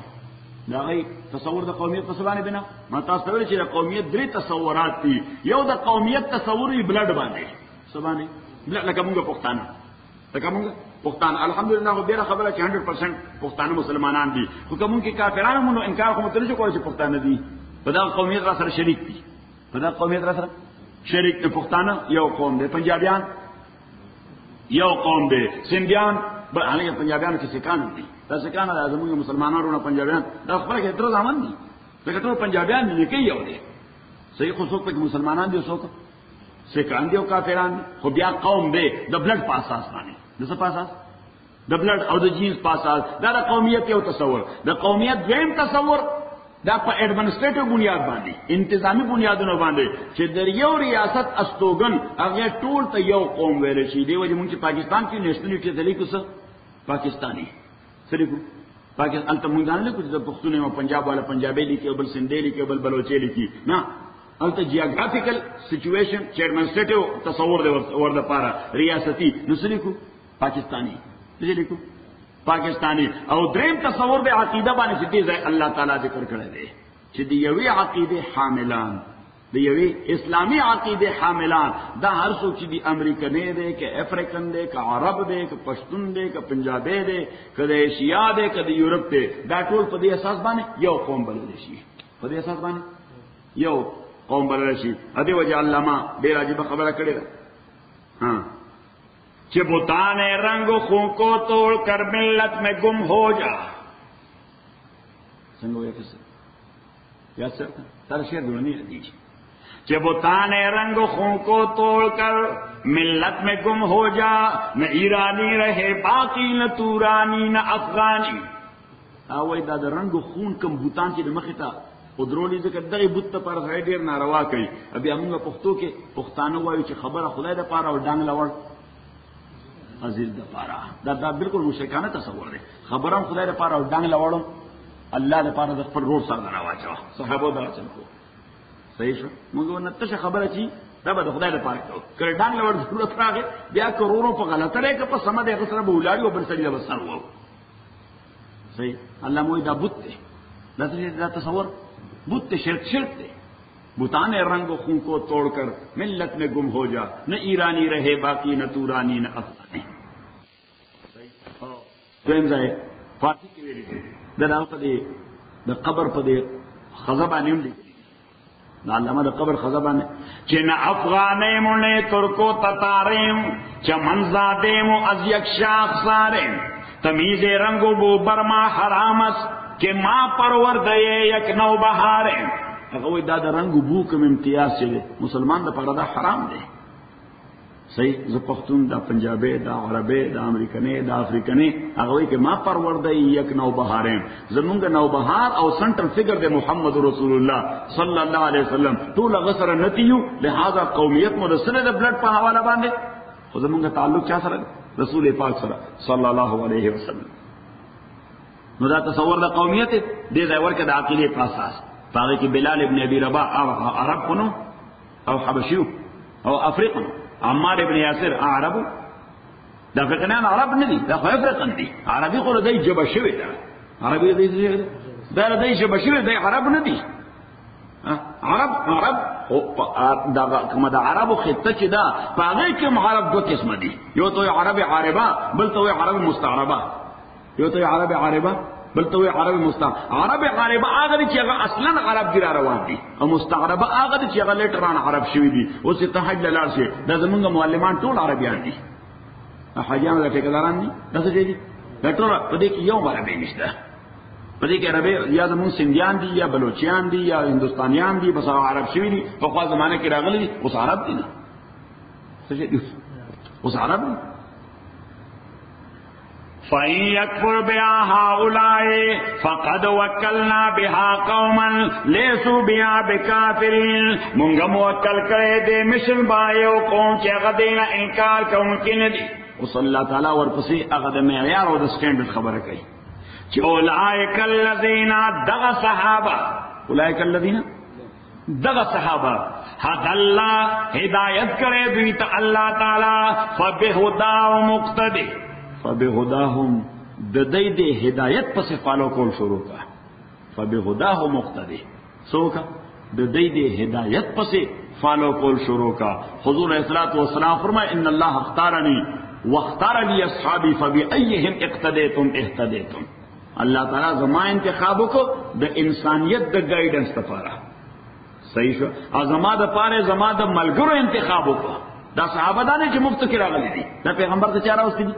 Speaker 3: دا غي تصور د قومیت په باندې بنا ما تاسو ته ویل چې د قومیت درې تصورات دي یو د قومیت تصور یې بلډ باندې سبانه لکه موږ پښتانه لکه موږ پښتانه الحمدلله خو ډیره خبره چې 100% پښتانه مسلمانان دي خو کوم کې کافرانو مونږ انکار کوم تر څو کوی چې پښتانه دي په دا قومیت را سره شریک دي په دا قومیت را سره شریک دي پښتانه یو قوم دي پنجابیان یو قوم دي سندیان بل هغه پنجابیان کې سکان دي دا سکان د زموږ مسلمانانو نه پنجابیان دا خپل کې تر ځامن دي لکه ټول پنجابیان دي کې یو دي صحیح خو څوک په مسلمانان دي څوک سکان دي او کافران خو بیا قوم دي د بلډ په اساس باندې د څه په اساس د بلډ او د جینز په اساس دا د قومیت یو تصور د قومیت دویم تصور دا په ایڈمنسټریټیو بنیاد باندې انتظامی بنیادونو باندې چې د یو ریاست استوګن هغه ټول ته یو قوم ویل شي دی وجه مونږ چې پاکستان کې نېشنلټي دلیکو څه پاکستانی سره کو پاکستان الته مونږ نه کوم د پښتون او پنجاب والا پنجابي لیکي او بل سندي لیکي او بل بلوچي لیکي نه الته جیوغرافیکل سچويشن چې ایڈمنسټریټیو تصور دی ورته پاره ریاستي نو سره کو پاکستانی دې لیکو پاکستانی او دریم تصور د عقیده باندې چې دې الله تعالی ذکر کړی دی چې دی یوې عقیده حاملان دی یوې اسلامی عقیده حاملان دا هر څوک چې دی امریکنی دی که افریقن دی که عرب دی که پښتون دی که پنجابی دی که د ایشیا دی که د یورپ دی دا ټول په دې اساس باندې یو قوم بلل شي په دې اساس باندې یو قوم بلل شي ا دې وجه علامه ډېر عجیب خبره کړې ده ها کہ بتان رنگ خوں کو توڑ کر ملت میں گم ہو جا سنگو یہ کس یاد سر سر شیر دھڑنی دیجیے کہ بتان رنگ خوں کو توڑ کر ملت میں گم ہو جا نہ ایرانی رہے باقی نہ تورانی نہ افغانی اوای دا د رنگ خون کم بوتان چې د مخې ته قدرولي ذکر دغه بوت ته پر ځای ډیر ناروا کوي بیا موږ پښتو کې پښتانه وایو چې خبره خدای د پاره او ډنګ لور عزیز د پاره دا بالکل مشرکانه تصور دی خبرم خدای د پاره او ډنګ لوړم الله د پاره د خپل روح سره راوچو صحابه دا څنګه صحیح شو موږ نته خبره چی دا به خدای د پاره کړه ډنګ لوړ ضرورت راغی بیا کرورو په غلطه لري که په سم ده غسر به ولاري او بل سړي د وسر وو صحیح الله مو دا بوت دی دا تصور بت شرک دے بتانے رنگ خون کو توڑ کر ملت میں گم ہو جا نہ ایرانی رہے باقی نہ تورانی نہ افغانی فارسی کی ویلی دا پدے دا قبر پدے خزبانی لی دا علامہ دا قبر خزبانی چہ نہ افغانے منے ترکو تتاریم چہ منزادیم از یک شاخ ساریم تمیز رنگو بو برما حرامس کہ ماں پرورده یک نو بهاره هغه وای دا د رنگ بو کوم امتیاز چي مسلمان د پاره دا حرام دی صحیح ز پښتون دا پنجابی دا عربی دا امریکنی دا افریقنی هغه وای کہ ماں پرورده یک نو بهاره زمونږ نو بهار او سنټرل فگر د محمد رسول الله صلی الله علیه وسلم ټول غسر نتیو لہذا قومیت مو د سره د بلډ په حواله باندې خو زمونږ تعلق چا سره رسول پاک سره صلی الله علیه وسلم نو دا تصور د قومیت دې ځای ورکه د عقیده په اساس هغه کې بلال ابن ابي رباح عرب خنو او حبشيو او افریقا عمار ابن یاسر عربو دا افریقان عرب نه دي دا خو افریقان دي عربي خو دای جبه شوی دا عربي دې دا دای جبه شوی دا عرب نه دي عرب او دا کومه د عربو خطه چې دا هغه کې عرب دوه قسم دي یو ته عربي عربه بل ته عربي مستعربه یو ته عربی عربه بل ته عربی مستعربه عربی عربه هغه چې هغه اصلا عرب ګر روان دي او مستعربه هغه چې هغه لیټران عرب شوی دي اوس ته حج لاله شي دا زمونږ معلمان ټول عربیان دي حاجیان د ټیکداران دي دا څه دي دا ټول په دې کې یو عربی نشته په دې کې عربی یا زمونږ سندیان دي یا بلوچیان دي یا هندستانیان دي بس عرب شوی دي په خوا زمانه کې راغلي دي اوس عرب دي نه څه دي اوس عرب دي فَإِن يَكْفُرْ بِهَا هَؤُلَاءِ فَقَدْ وَكَّلْنَا بِهَا قَوْمًا لَيْسُوا بِهَا بِكَافِرِينَ مونږ موکل کړی دې مشن بایو قوم چې هغه دین انکار کوونکي نه دي او صلی الله تعالی ورپسې هغه د معیار او د سټانډرډ خبره کوي چې اولئک الذین دغ صحابه اولئک الذین دغ صحابه حد الله هدایت کړی دوی ته الله تعالی فبهدا او مقتدی فبهداهم د دې د هدایت پس فالو کول شروع کا فبهداهم مقتدی سوکا د دې د هدایت پس فالو کول شروع کا حضور علیہ الصلوۃ والسلام فرمائے ان اللہ اختارنی واختار لی اصحابی فبأیہم اقتدیتم اهتدیتم اللہ تعالی زما انتخاب کو د انسانیت د گائیڈنس لپاره صحیح شو ازما د پاره زما د ملګرو انتخاب کو دا صحابه دانه چې مفت کې راغلي دي دا پیغمبر ته چاره اوسې دي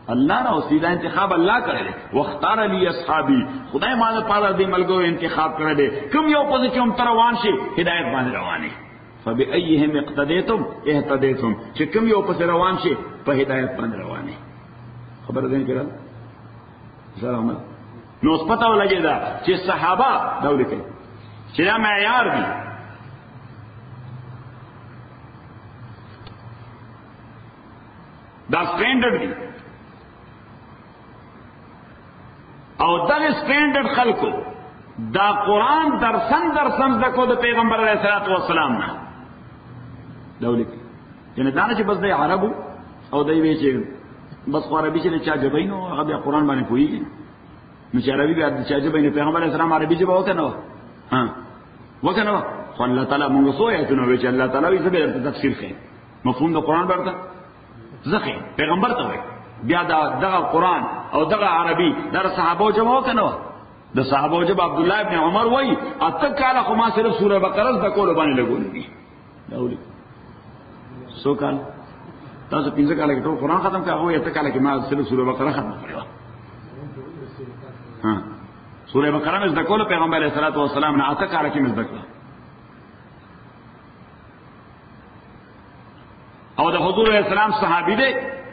Speaker 3: الله را اوسې دا انتخاب الله کړی واختار لی اصحابی خدای ما د پاره د ملګرو انتخاب کړی دی کوم یو په چې هم روان شي هدایت باندې رواني فبأيهم اقتديتم اهتديتم چې کوم یو په روان شي په هدایت باندې رواني خبر ده کړه سلام نو پته ولګی دا چې صحابه دا ولیکي چې دا معیار دي دا سټینډرډ دي او دا سټینډرډ خلکو دا قرآن درسن زکو د پیغمبر علیہ الصلوۃ والسلام نه دولیک یعنی دانه چې بس د عربو او دای وی چې بس عربي چې چا جبینو هغه د قرآن باندې کوي نو چې عربي بیا د چا جبینو پیغمبر علیہ السلام عربي چې وکنه ها وکنه خو الله تعالی موږ سوې ته نو چې الله تعالی یې زبر تفسیر کوي مفهوم د قرآن ورته زخه پیغمبر ته وي بیا دا قرآن او دغه عربي در صحابه جمع وکنه د صحابه جب عبد الله ابن عمر وای اته کاله خو ما صرف سوره بقره د کول باندې لګول دي داولی سو کال تاسو پنځه کاله کې ټول قرآن ختم کاوه اته کاله کې ما صرف سوره بقره ختم کړو ها سوره بقره مې د کول پیغمبر علیه الصلوۃ والسلام نه اته کاله کې مې ذکر او د حضور علیه السلام صحابي دی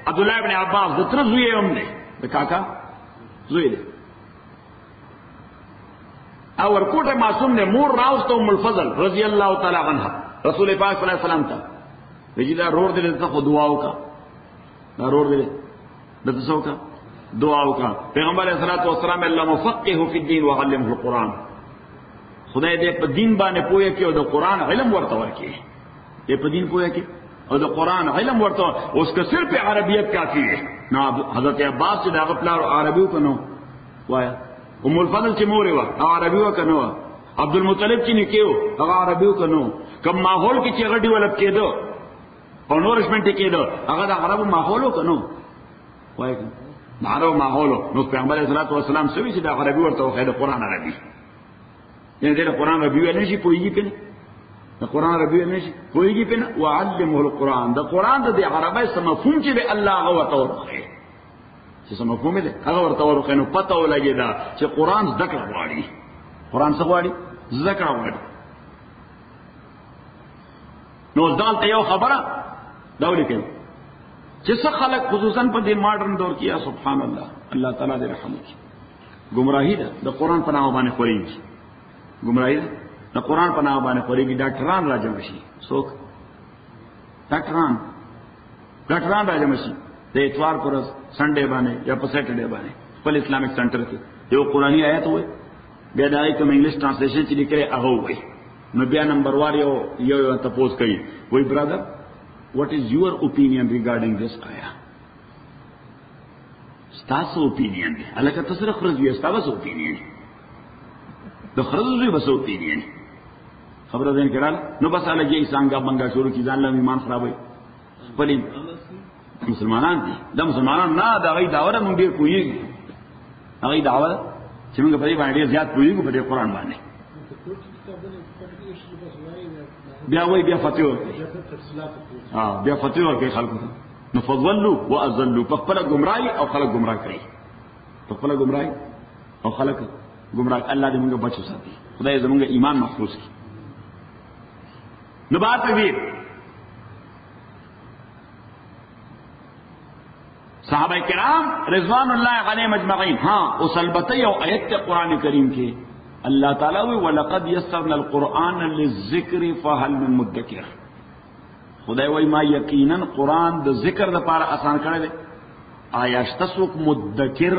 Speaker 3: عبد الله ابن عباس د تر زوی هم دی د کاکا زوی دی او ورکوټه معصوم نے مور راوست ام الفضل رضی اللہ تعالی عنہ رسول پاک صلی اللہ علیہ وسلم تا وجدا رور دل ته خو دعا وکا دا رور دل د څه وکا دعا وکا پیغمبر علیہ الصلوۃ والسلام الله مفقه فی الدین وعلمه القرآن خدای دې په دین باندې پوهه کې او د قرآن علم ورته ورکړي دې په دین پوهه کې او د قرآن علم ورته اوس که صرف عربیت کافی ہے نو حضرت عباس چې دا خپل عربی وکنو وایا ام الفضل چې مور و عربي وکنو عبد المطلب چې نکيو هغه عربي وکنو کوم ماحول کې چې غډي ولب کېدو او نورشمنت کېدو هغه د عربو ماحول وکنو وای د عربو ماحول نو پیغمبر علیه الصلوۃ والسلام سوي چې د عربي ورته وخت د قرآن عربي یعنی د قرآن عربي ول نشي پويږي کنه د قرآن عربي ول نشي پويږي کنه وعلمه القرآن د قرآن د عربی سم مفهوم چې به الله هغه ورته ورخه چې سم مفهوم دې هغه ورته ورخه نو پته ولګي دا چې قرآن ذکر غواړي قرآن څه غواړي ذکر غواړي نو ځان ته یو خبره دا ولیکم چې څه خلک خصوصا په دې ماډرن دور کې یا سبحان الله الله تعالی دې رحم وکړي گمراهی ده د قرآن په نام باندې خوريږي گمراهی ده د قرآن په نام باندې خوريږي ډاکټران راځم شي څوک ډاکټران راځم شي د اتوار پر سنډے باندې یا په سیټرډے باندې خپل اسلامیک سنټر کې یو قرآنی آیت وای بیا دا کوم انګلیش ټرانسلیشن چې لیکي هغه وای نو بیا نمبر وار یو تاسو کوي وای برادر what is your opinion regarding this ayah ستاسو opinion دی الکه تاسو خرج ستاسو opinion د خرج بس opinion خبره ده کړه نو بس الګي څنګه بنګا شروع کی ځان له ایمان خرابوي خپل مسلمانان دي دا مسلمانان نه دا غي داوره مونږ ډیر کوی هغه داوره چې موږ په دې باندې زیات کویږو په دې قرآن باندې بیا وای بیا فتوی ورکړي بیا فتوی ورکړي خلکو نو فضلوا واذلوا په خپل گمراهي او خلک گمراه کړي په خپل گمراهي او خلک گمراه الله دې موږ بچو ساتي خدای زموږ ایمان محفوظ کړي نو بات وی صحابہ کرام رضوان اللہ علیہم اجمعین ہاں اس البتہ یو آیت قرآن کریم کے اللہ تعالیٰ وی وَلَقَدْ يَسَّرْنَا الْقُرْآنَ لِلذِّكْرِ فَهَلْ مِن مُدَّكِرٍ خدای وی ما یقیناً قرآن د ذکر د پارا آسان کرے دے آیا شتسوک مدکر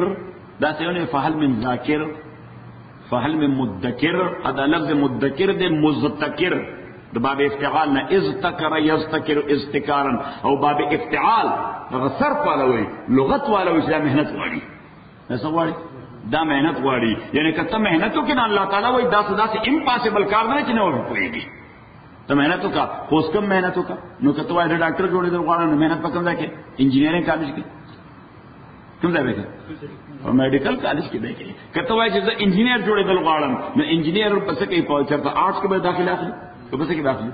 Speaker 3: دا سیونے فَهَلْ مِن ذَاکر فَهَلْ مِن مُدَّكِرٍ ادا لفظ مدکر دے مزتکر دا باب افتعال نا اذتکر یزتکر ازتکارا او باب افتعال هغه صرف والا وي لغت والا وي چې دا مهنت غواړي څه غواړي دا مهنت غواړي یعنی کته مهنتو کې نه الله تعالی وای دا څه امپاسبل کار نه چې نه وي کوي ته مهنتو کا اوس کم مهنتو کا نو کته وای ډاکټر جوړې در غواړي مهنت پکم ځکه انجینیرینګ کالج کې کوم ځای کې او میډیکل کالج کې دی کته وای چې انجینیر جوړې در غواړم نو انجینیر پس کې پہنچ چرته آرټس کې به داخله اخلي په پس کې داخلي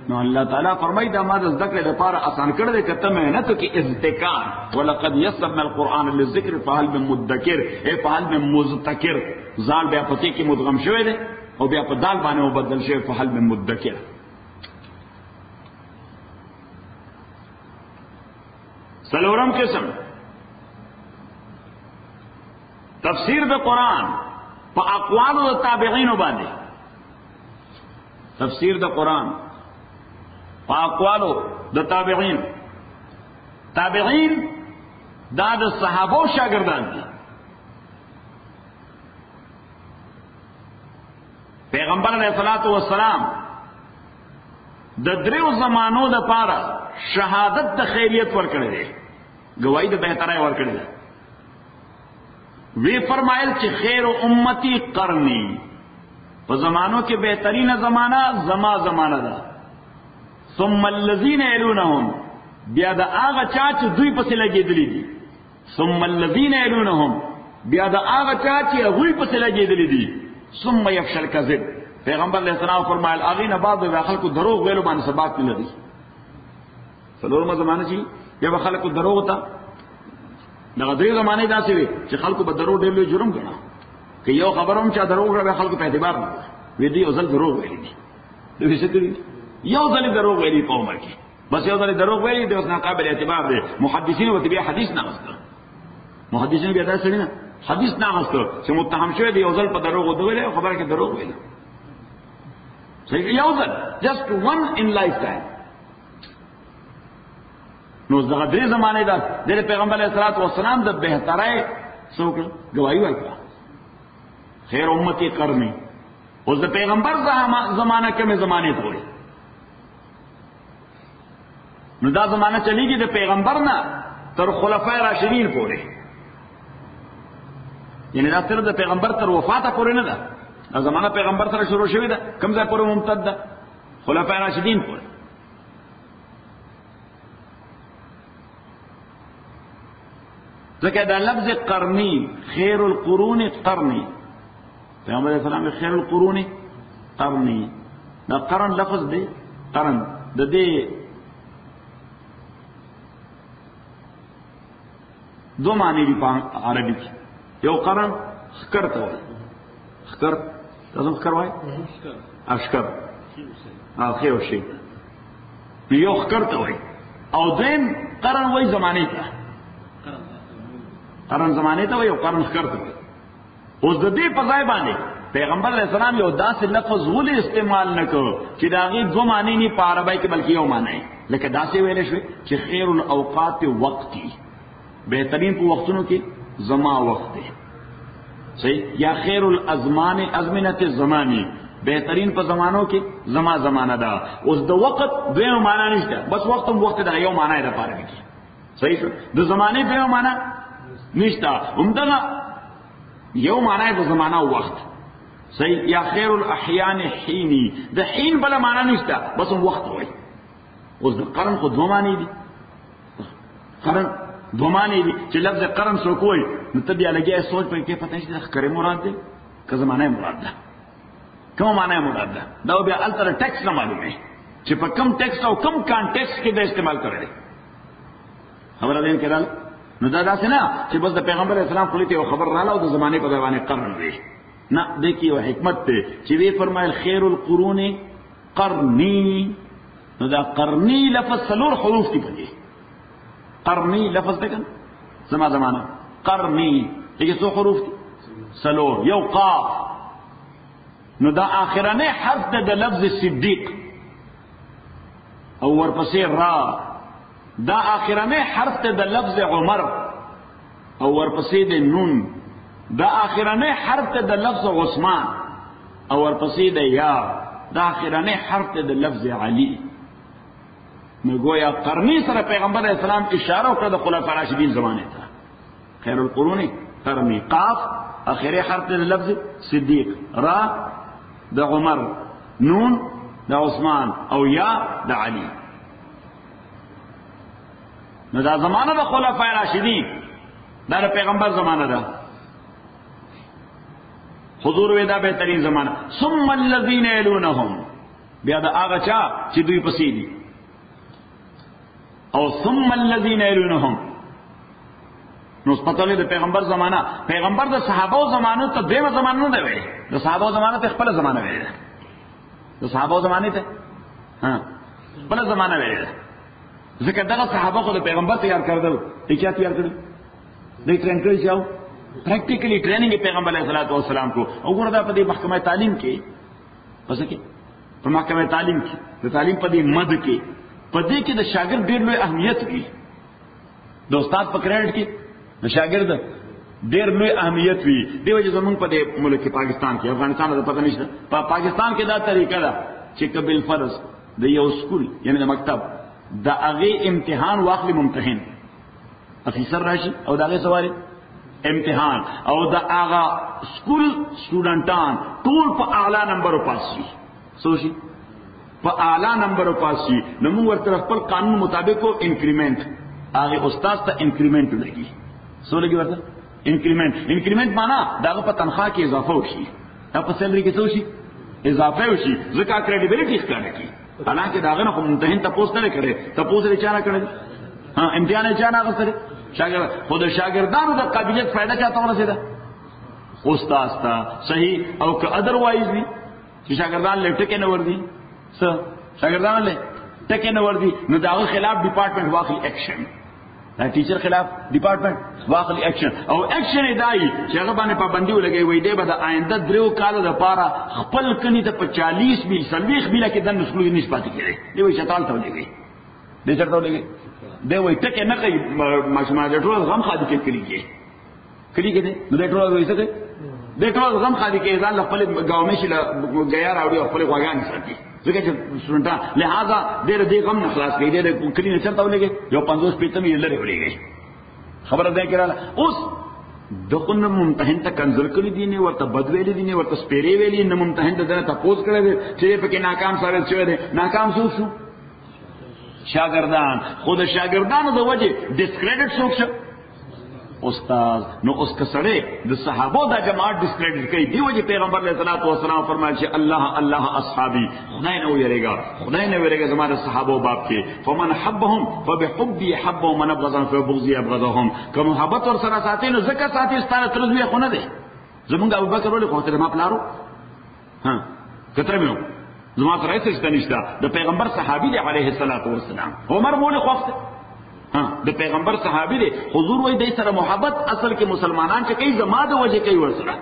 Speaker 3: نو الله تعالی فرمایي دا ما د ذکر لپاره آسان کړی دی کته مهنت کې اذکار ولقد یسرنا القرآن للذکر فهل من مدکر اے فهل من مذکر زال بیا پتی کې مدغم شوی دی او بیا په دال باندې مبدل شوی فهل من مدکر سلورم قسم تفسیر د قرآن په اقوال او تابعین باندې تفسیر د قرآن اقوالو د تابعین دا د صحابه او شاګردان دي پیغمبر علیه الصلاۃ والسلام د دریو زمانو د پاره شهادت د خیریت ورکړي دي گواہی د بهترای ورکړي دي وی فرمایل چې خیر امتی قرنی په زمانو کې بهترین زمانہ زمانہ ده ثم الذين يلونهم بیا دا هغه چا چې دوی پسې لګېدلې دي ثم الذين يلونهم بیا دا هغه چا چې دوی پسې لګېدلې دي ثم يفشل الكذب پیغمبر علیہ السلام فرمایل اغه نه بعد د خلکو دروغ ویلو باندې ثبات نه لري څلورمه زمانه چې به خلکو دروغ ته دغه درې زمانه داسې وي چې خلکو به دروغ ډېر لوی جرم ګڼه که یو خبروم چې دروغ راغی خلکو په اعتبار نه وي دی او ځل دروغ ویلي دي دوی څه کوي یو ځل دروغ ویلي په عمر کې بس یو ځل دروغ ویلي دی اوس ناقابل اعتبار دی محدثین وته بیا حدیث نه غوښتل محدثین بیا دا سړي نه حدیث نه غوښتل چې متهم شوی دی یو ځل په دروغ ویلي او خبره کې دروغ ویلي صحیح یو ځل just one in lifetime نو دغه درې زمانه ده د پیغمبر علیه الصلاۃ والسلام د بهترای څوک گواہی ورکړه خیر امتی قرنی اوس د پیغمبر زمانہ کومه زمانه ته وایي نو دا زمانہ چلیږي د پیغمبر نه تر خلفای راشدین پورې یعنی دا تر د پیغمبر تر وفات پورې نه ده دا زمانہ پیغمبر سره شروع شوې ده کوم ځای پورې ممتد ده خلفای راشدین پورې ځکه دا لفظ قرنی خیر القرون قرنی پیغمبر علیہ السلام خیر القرون قرنی دا قرن لفظ دی قرن د دې دو معنی دی په عربي کې یو قرن خکر ته وایي خکر تاسو خکر وایي اشکر اخر شي یو خکر ته وایي او دیم قرن وایي زمانه ته قرن زمانه ته وایي او قرن خکر ته وایي اوس د دې په ځای باندې پیغمبر علیہ السلام یو داسې لفظ ولې استعمال نکړ چې دا غي دو معنی نه په عربی کې بلکې یو معنی لکه داسې ویل شوی چې خیر الاوقات وقتی بهترین په وختونو کې زما وخت دی صحیح یا خیر الازمان ازمنه الزمانی بهترین په زمانو کې زما زمانہ ده اوس د وخت دوه معنی نشته بس وخت هم وخت دا یو معنی ده پاره کې صحیح د زمانه په معنی نشته همدغه یو معنی د زمانہ او وخت صحیح یا خیر الاحیان حینی د حین بل معنی نشته بس وخت وای اوس د قرن خو دوه معنی دي قرن دو معنی دي چې لفظ قرن سو کوی نو ته بیا لګیا سوچ په کې پته نشته خکرې مراد ده که زمانه مراد ده کوم معنی مراد ده دا بیا التر ټیکس نه معلومه چې په کوم ټیکس او کوم کانټیکس کې د استعمال کړل خبره ده کړه نو دا داسې نه چې بس د پیغمبر اسلام خلیته او خبر رااله او د زمانه په ځوانه قرن وي نه دیکي او حکمت ته چې وی فرمایل خیر القرون قرنی نو دا قرنی لفظ سلور حروف دي پدې قرنی لفظ ده کنه زمانہ قرنی دغه څو حروف دي سلور یو قاف نو دا اخرانه حرف ده د لفظ صدیق او ورپسې را دا اخرانه حرف ده د لفظ عمر او ورپسې د نون دا اخرانه حرف ده د لفظ عثمان او ورپسې د یا دا اخرانه حرف ده د لفظ علی نو گویا قرنی سره پیغمبر اسلام اشاره وکړه د خلفای راشدین زمانه ته. خیر القرون قرنی، قاف اخری حرف د لفظ صدیق، را د عمر، نون د عثمان او یا د علی. نو دا زمانه د خلفای راشدین دا د پیغمبر زمانه ده. حضور ودا بهترین زمانہ. ثم الذين يلونهم، بیا دا هغه چا چې دوی پسې دي. او ثم الذين يلونهم، نو پتہ د پیغمبر زمانہ، پیغمبر د صحابه زمانو ته دیمه زمانہ نه دی، د صحابه زمانہ ته خپل زمانہ ویل، د صحابه زمانه ته خپل زمانہ ویل. ځکه دغه صحابه خو د پیغمبر تیار کړل، دي چا تیار کړل؟ دوی ټرین کړی شو، پریکټیکلی ټریننګ پیغمبر علیه الصلوۃ والسلام کو. وګوره دا په دې محکمه تعلیم کې، پس کې په محکمه تعلیم کې د تعلیم په دې مد کې په دې کې د شاګرد ډېر لوی اهمیت وي. د استاد په کریډټ کې د شاګرد ډېر لوی اهمیت وي. دی وجه زمونږ په دې ملک پاکستان کې، افغانستان ته پته نشته، په پاکستان کې دا طریقه ده چې قبل فرض د یو سکول یعنی د مکتب د هغه امتحان واخلي ممتحن افیسر راشي او دا هغه سوال امتحان او دا هغه سکول سټوډنټان ټول په اعلی نمبر پاس شي. سوشي په اعلی نمبر پاس شي. نو موږ ورته خپل قانون مطابق کو انکریمنٹ هغه استاد ته انکریمنٹ لګي. سو لګي ورته انکریمنٹ معنا داغه په تنخواه کې اضافه وشي، دا په سیلری کې څه شي اضافه وشي، ځکه کریډیبিলিټی ښکاره کی. حالانکه داغه نه ممتحن تاسو نه کړي، تاسو یې چانه کړي، امتحان یې چانه غوښتل. شاګرد خود شاګردانو د قابلیت فائدہ چاته ورسېده استاد ته صحیح، او که ادروایز وي چې شاګردان له ټکه نه وردي، څه شاګردان له ټکه نه وردي، نو داغه خلاف ډپارټمنټ واخلي اکشن، دا ټیچر خلاف ډپارټمنټ واخلي اکشن. او اکشن دای چې هغه باندې پابندي ولګي، وای دی به د آینده دریو کالو د پاره خپل کني ته 40 میل 40 میل کې د نسلو نسبت کړي. دی وای شیطان ته ولګي، دی چرته ولګي، دی وای ټکه نه کوي، ماشومان د ټول غم خادي کې کړي نو د ټول وای څه کوي، د ټول غم خادي کې ځان خپل گاونې شي غیا راوړي خپل غواګان ساتي. ځکه چې سټوډنټ لہذا ډېر دې غم نه خلاص کړي، ډېر کړي نه چرته ولګي، یو 50 پیته مې لري ولګي. خبره ده کړه اوس دغه ممتحن ته کنزل کړی دي نه ورته بدویلې دي نه ورته سپېری ویلې نه ممتحن ته نه تاسو کړی چې په کې ناکام ثابت شوی دی. ناکام شو شاګردان، خود شاګردانو د وجه ډیسکریډټ شو استاد. نو اوس کسړې د صحابه د جماعت ډیسکریډټ کوي. دی وجه پیغمبر علیه الصلوۃ والسلام فرمایي چې الله الله اصحابي، خدای نه ویریږي، خدای نه ویریږي زموږ صحابه باب کې. فمن حبهم فبحبي حبهم ومن ابغضهم فبغضي ابغضهم. کوم محبت ور سره ساتي نو زکه ساتي ستاره ترزوی خو نه دی. زمونږ ابوبکر ولې خو ته ما پلارو کتره مې زما سره هیڅ نشته. د پیغمبر صحابي دی علیه الصلوۃ والسلام. عمر مولې خوفته د پیغمبر صحابي دی. حضور وای دای سره محبت اصل کې مسلمانان چې کوي زما د وجه کوي ورسره.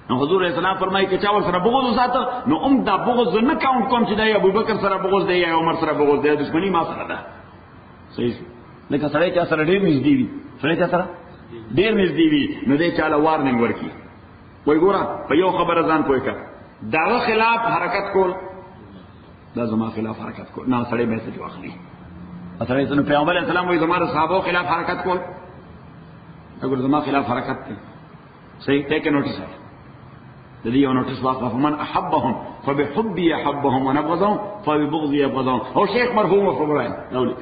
Speaker 3: نو حضور اسلام فرمایي چې چا ور سره بغض وساته نو دا بغض نه کاونټ کوم چې د ابوبکر سره بغض دی یا عمر سره بغض دی، دښمنی ما سره ده. صحیح لکه سره چې سره ډیر نږدې وي، سره چې سره ډیر نږدې وي نو دې چاله وارننګ ورکی. وای ګوره په یو خبره ځان پوي کا، داغه خلاف حرکت کول دا زما خلاف حرکت کول نه سره به څه واخلي. اصل یې نو پیغمبر اسلام وایي زموږ صحابه خلاف حرکت کول، اگر زما خلاف حرکت کوي صحیح ټیک نوټیس ہے د دې یو نوټیس واخله. فمن احبهم فبحبي يحبهم ونبغضهم فببغضي يبغضهم. او شیخ مرحوم خبره نولي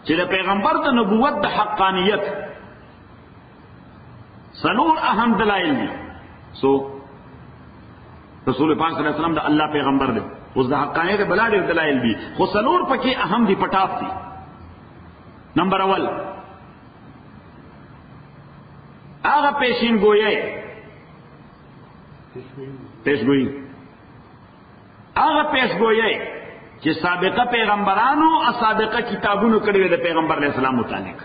Speaker 3: چې د پیغمبر د نبوت د حقانیت سنور اهم دلایل دي. سو رسول پاک صلی الله علیه وسلم د الله پیغمبر دی، اوس د حقانیت بلا ډېر دلایل دي، خو سنور پکې اهم دي، پټاپ دي. نمبر اول هغه پیشین گوئی هغه پیش گوئی چې سابقه پیغمبرانو او سابقه کتابونو کړي د پیغمبر علیه السلام متعلق.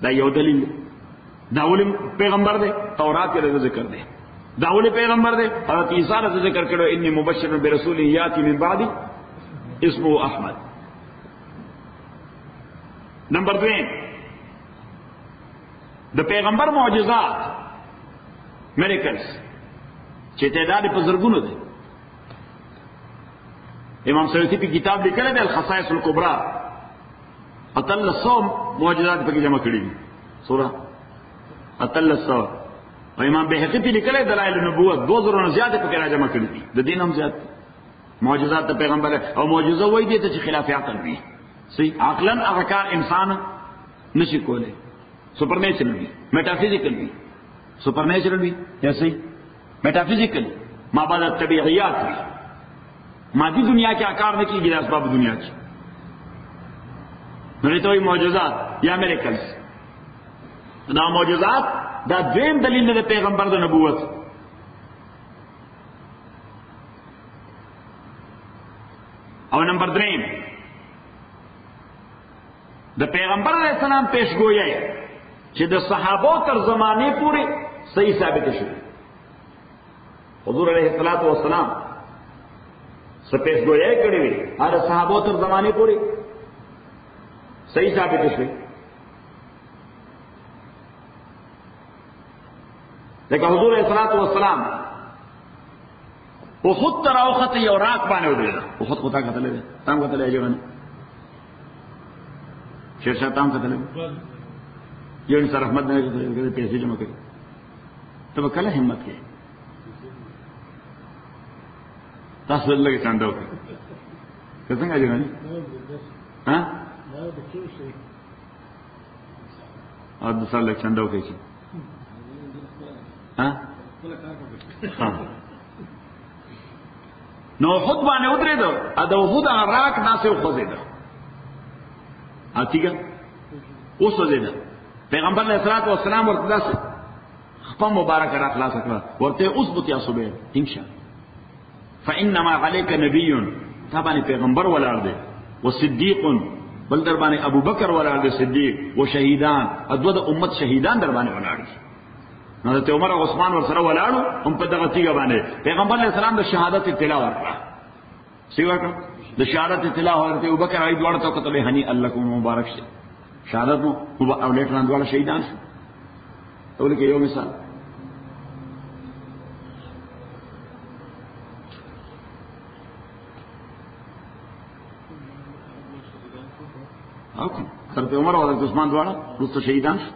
Speaker 3: دا یو دلیل. دا ولې پیغمبر دی؟ تورات کې ذکر دی. دا ولې پیغمبر دی؟ حضرت عیسی رضی ذکر کړو انی مبشر برسول یاتی من بعد اسمه احمد. نمبر 2 د پیغمبر معجزات میریکلز چې تعداد په زرګونو دي. امام سیوطی په کتاب لیکلی دی الخصائص الکبرى، اتلس سو معجزات پکې جمع کړي دي، سوره اتلس سو. او امام بهقي په لیکلی دلائل النبوت 2000 نه زیات پکې را جمع کړي دي، د دین هم زیات معجزات د پیغمبر. او معجزه وایي دي ته چې خلاف عقل وي، صحیح عقلا هغه کار انسان نشي کولای، سپرنیچرل وي، میټافیزیکل وي، سپرنیچرل وي یا صحیح میټافیزیکل ما بعد الطبیعیات وي، مادی دنیا کې کار نه کیږي د اسباب دنیا کې، نو ته وایي معجزات یا میریکلز. دا معجزات دا دویم دلیل دی د پیغمبر د نبوت. او نمبر 3 د پیغمبر علیہ السلام پیشگوئی چې د صحابو تر زمانه پورې صحیح ثابت شو. حضور علیہ الصلوۃ والسلام څه پیشگوئی کړې وي هغه صحابو تر زمانه پورې صحیح ثابت شو. لکه حضور علیہ الصلوۃ والسلام او خود تر اوخت یو راک باندې ودرېد، او خود خطا کتلې ده تام کتلې اجرن شیر شاه تام کتلې یو انسان رحمت نه کوي پیسې جمع کوي، ته کله همت کې تاسو لږه څنګه وکړه څنګه اجرن ها او د سال څنګه وکړي ها نو خود باندې ودرېدو ا د وحود راک ناسه خوځیدو اتیګه اوس وځیدو. پیغمبر علیہ الصلوۃ والسلام ورته داسې خپل مبارک را خلاص کړ، ورته اوس بوت یا صبح انشاء فانما عليك نبي، تابعني پیغمبر ولار دی، وصديق بل در باندې ابو بکر ولار دی صدیق، وشهیدان ادو د امت شهیدان در باندې ولار دي. حضرت عمر او عثمان ور سره ولاړو هم په دغه تیګه باندې پیغمبر علیہ السلام د شهادت اطلاع ورکړه، سی ورکړه د شهادت اطلاع حضرت ابوبکر علی دوړ ته کتل هنی الله کوم مبارک شه شهادت مو او لیکن دوړ شهیدان شو. اول کې یو مثال اوکې حضرت عمر او حضرت عثمان دوړ رسو شهیدان شو،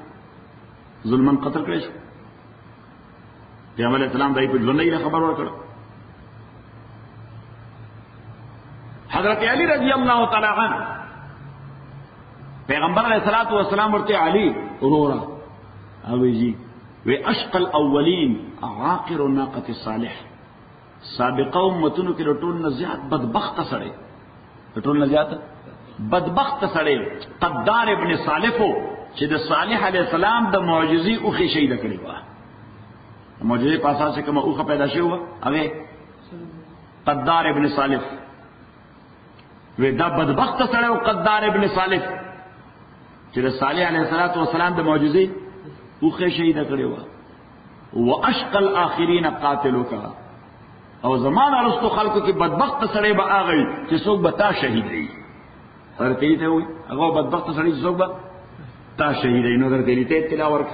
Speaker 3: ظلمن قتل کړی شو. پیغمبر علیہ السلام دای په ژوند یې خبر ورکړ. حضرت علی رضی اللہ تعالی عنہ پیغمبر علیہ الصلوۃ والسلام ورته علی اورورا او جی و اشقى الاولین عاقر ناقه الصالح، سابقه امتونو کې ټول نزيات بدبخت سره، ټول نزيات بدبخت سره قدار ابن صالح چې د صالح علیہ السلام د معجزې او خې شهید کړی و، معجزې په اساس کومه اوخه پیدا شوی و هغه قدار ابن صالح و دا بدبخت سره او قدار ابن صالح چې د صالح علیه السلام د معجزې اوخه شهید کړی و. واشقى الاخرین قاتلک، او زمانه رستو خلقو کې بدبخت سره به اغی چې څوک به تا شهید وي، ورته ته وي هغه بدبخت سره چې څوک به تا شهید وي، نو درته ته اطلاع ورک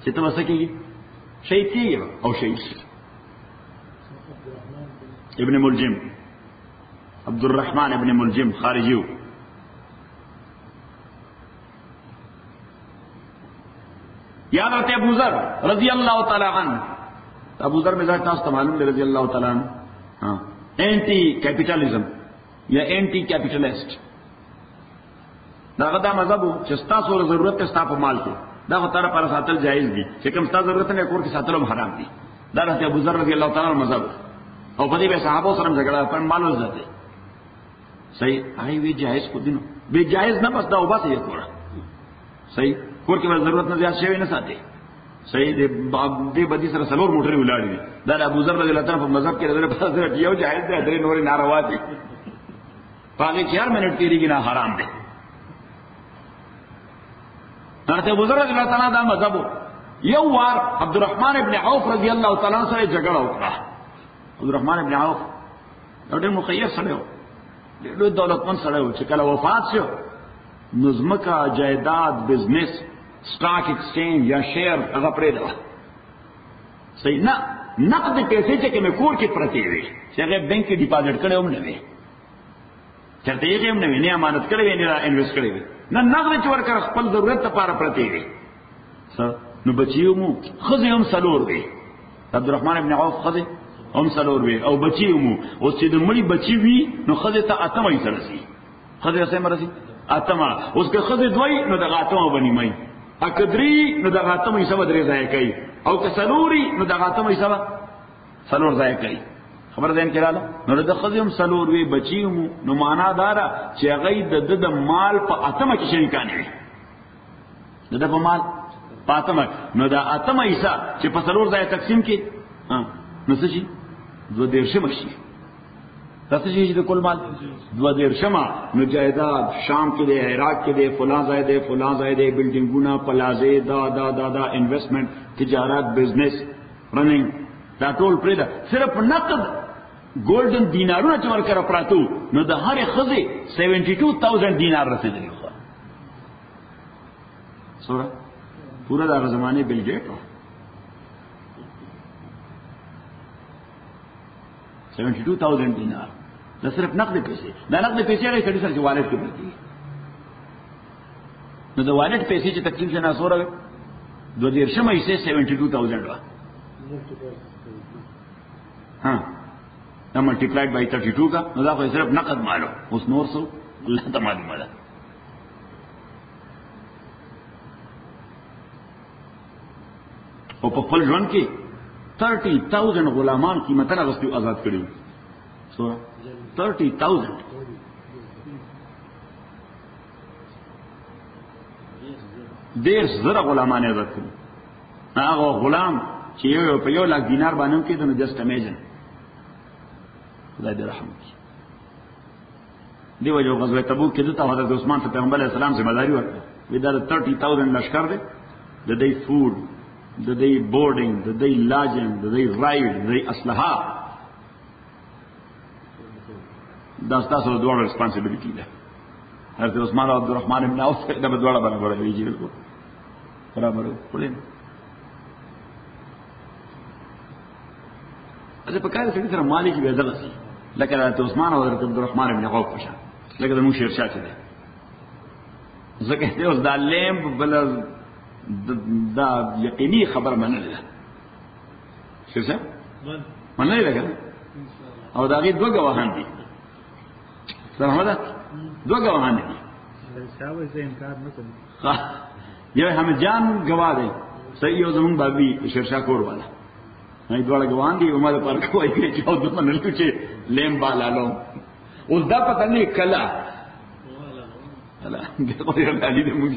Speaker 3: چې ته وسکیږي شهید کیږي او شهید ابن ملجم عبد الرحمن ابن ملجم خارجیو یاد رہتے ابو ذر رضی اللہ تعالی عنہ. ابو ذر مزاج تاسو ته معلوم دی رضی اللہ تعالی عنہ، ہاں اینٹی کیپیٹلزم یا اینٹی کیپیٹلسٹ دا مذهب چې تاسو ضرورت ته تاسو مال کې دا خو تر پر ساتل جایز دي، چې کوم تاسو ضرورت نه کور کې ساتل حرام دي. دا رته ابو ذر رضی اللہ تعالی عنہ مذهب او په دې به صحابه سره جګړه پر مالو ځته صحیح هغه وی جایز کو دینو به جایز نه بس دا او بس یې کوړه صحیح کور کې ضرورت نه زیات شوی نه ساتي صحیح دې بدی سره سلور موټر ولاړ دي. دا ابو ذر رضی اللہ تعالی عنہ په مذهب کې درې په سره یو جایز دی، درې نور ناروا دي، پاګه 4 منټ تیریږي نه حرام دي. حضرت ابو ذر رضی اللہ تعالی عنہ دا مذهب یو وار عبدالرحمن ابن عوف رضی اللہ تعالی عنہ سره جګړه وکړه. عبدالرحمن ابن عوف یو ډېر مخیر سره و، ډېر دولتمن سره و، چې کله وفات شو نو ځمکه جایداد بزنس سٹاک ایکسچینج یا شیر هغه پرې ده صحیح نه نقد پیسې چې کوم کور کې پرتی وي چې هغه بانک کې ډیپازټ کړي هم نه وي چرته یې هم نه امانت کړی نه انویسټ کړی نه نغد چې ورکړ خپل ضرورت لپاره پرتی وي نو بچیو مو خزه هم سلور وي عبدالرحمن ابن عوف خزه هم سلور وي او بچیو مو او چې د مړي بچی وي نو خزه ته اتمه یې ترسي خزه سره مرسي اتمه اوس که خزه دوی نو دغه اتمه بنی مای اکدری نو دغه اتمه یې سبا درې ځای کوي او که سلوري نو دغه اتمه یې سبا سلور ځای کوي خبر دین کړه نو د خزه هم سلور وي بچیو مو نو معنا دارا چې هغه د مال په اتمه کې شریکان وي د په مال پاتمه نو دا اتمه ایسا چې په سلور ځای تقسیم کې نو څه شي 2 شمه شي تاسو چې د کل مال 2 شمه نو جایداد شام کې دی عراق کې دی فلان ځای دی فلان ځای دی بلډینګونه پلازې دا انویسټمنټ تجارت بزنس رننګ دا ټول پرې ده صرف نقد ګولډن دینارونه چې ورکړه پراتو نو د هر خزه 72000 دینار رسیدلی خو سورہ پورا دا زمانے بل گیٹ 72,000 دینار دا صرف نقد پیسے دا نقد پیسے هغه کډی سره والد کې پرتی نو دا والد پیسې چې تقسیم شنه سوره 2 شمه یې 72,000 وا ها دا ملټیپلایډ بای 32 کا نو دا خو صرف نقد مالو اوس نور څه الله ته معلومه ده او په خپل ژوند کې 30,000 غلامان قیمتونه غوښتي آزاد کړي سو 30,000 ډېر زره غلامان آزاد کړي هغه غلام چې یو په 1 لک دینار باندې کې نو جست امیجن خدای دې رحم وکړي دیو جو غزوه تبوک کې د حضرت عثمان ته پیغمبر علیه السلام ذمہ داری ورکړه وی دا 30,000 لشکره ده د دې فود د دې بورډینګ د دې لاجن د دې رائډ د دې اسلحه دا تاسو د دوه ریسپانسیبিলিټی ده حضرت عثمان او عبدالرحمن ابن عوف د دوه برابر ویږي برابر کولین اځه په کار کې سره مالک به دغسي لکه حضرت عثمان او حضرت عبدالرحمن ابن عوف پښه لکه د مو شیرشاه چې ده زکه ته اوس د لیم بل دا یقیني خبر منل ده څه منل ده او دا غي دوه غواهان دي سلام ده دوه غواهان دي
Speaker 4: شاوې زه انکار نه کوم
Speaker 3: یو حمید جان غوا دی صحیح یو زمون بابي شیرشاه کور والا نه دوه غواهان دي عمر پر کوی چې او د منل چې لیم بالالو اوس دا پته نه کلا الله دغه علي د موږ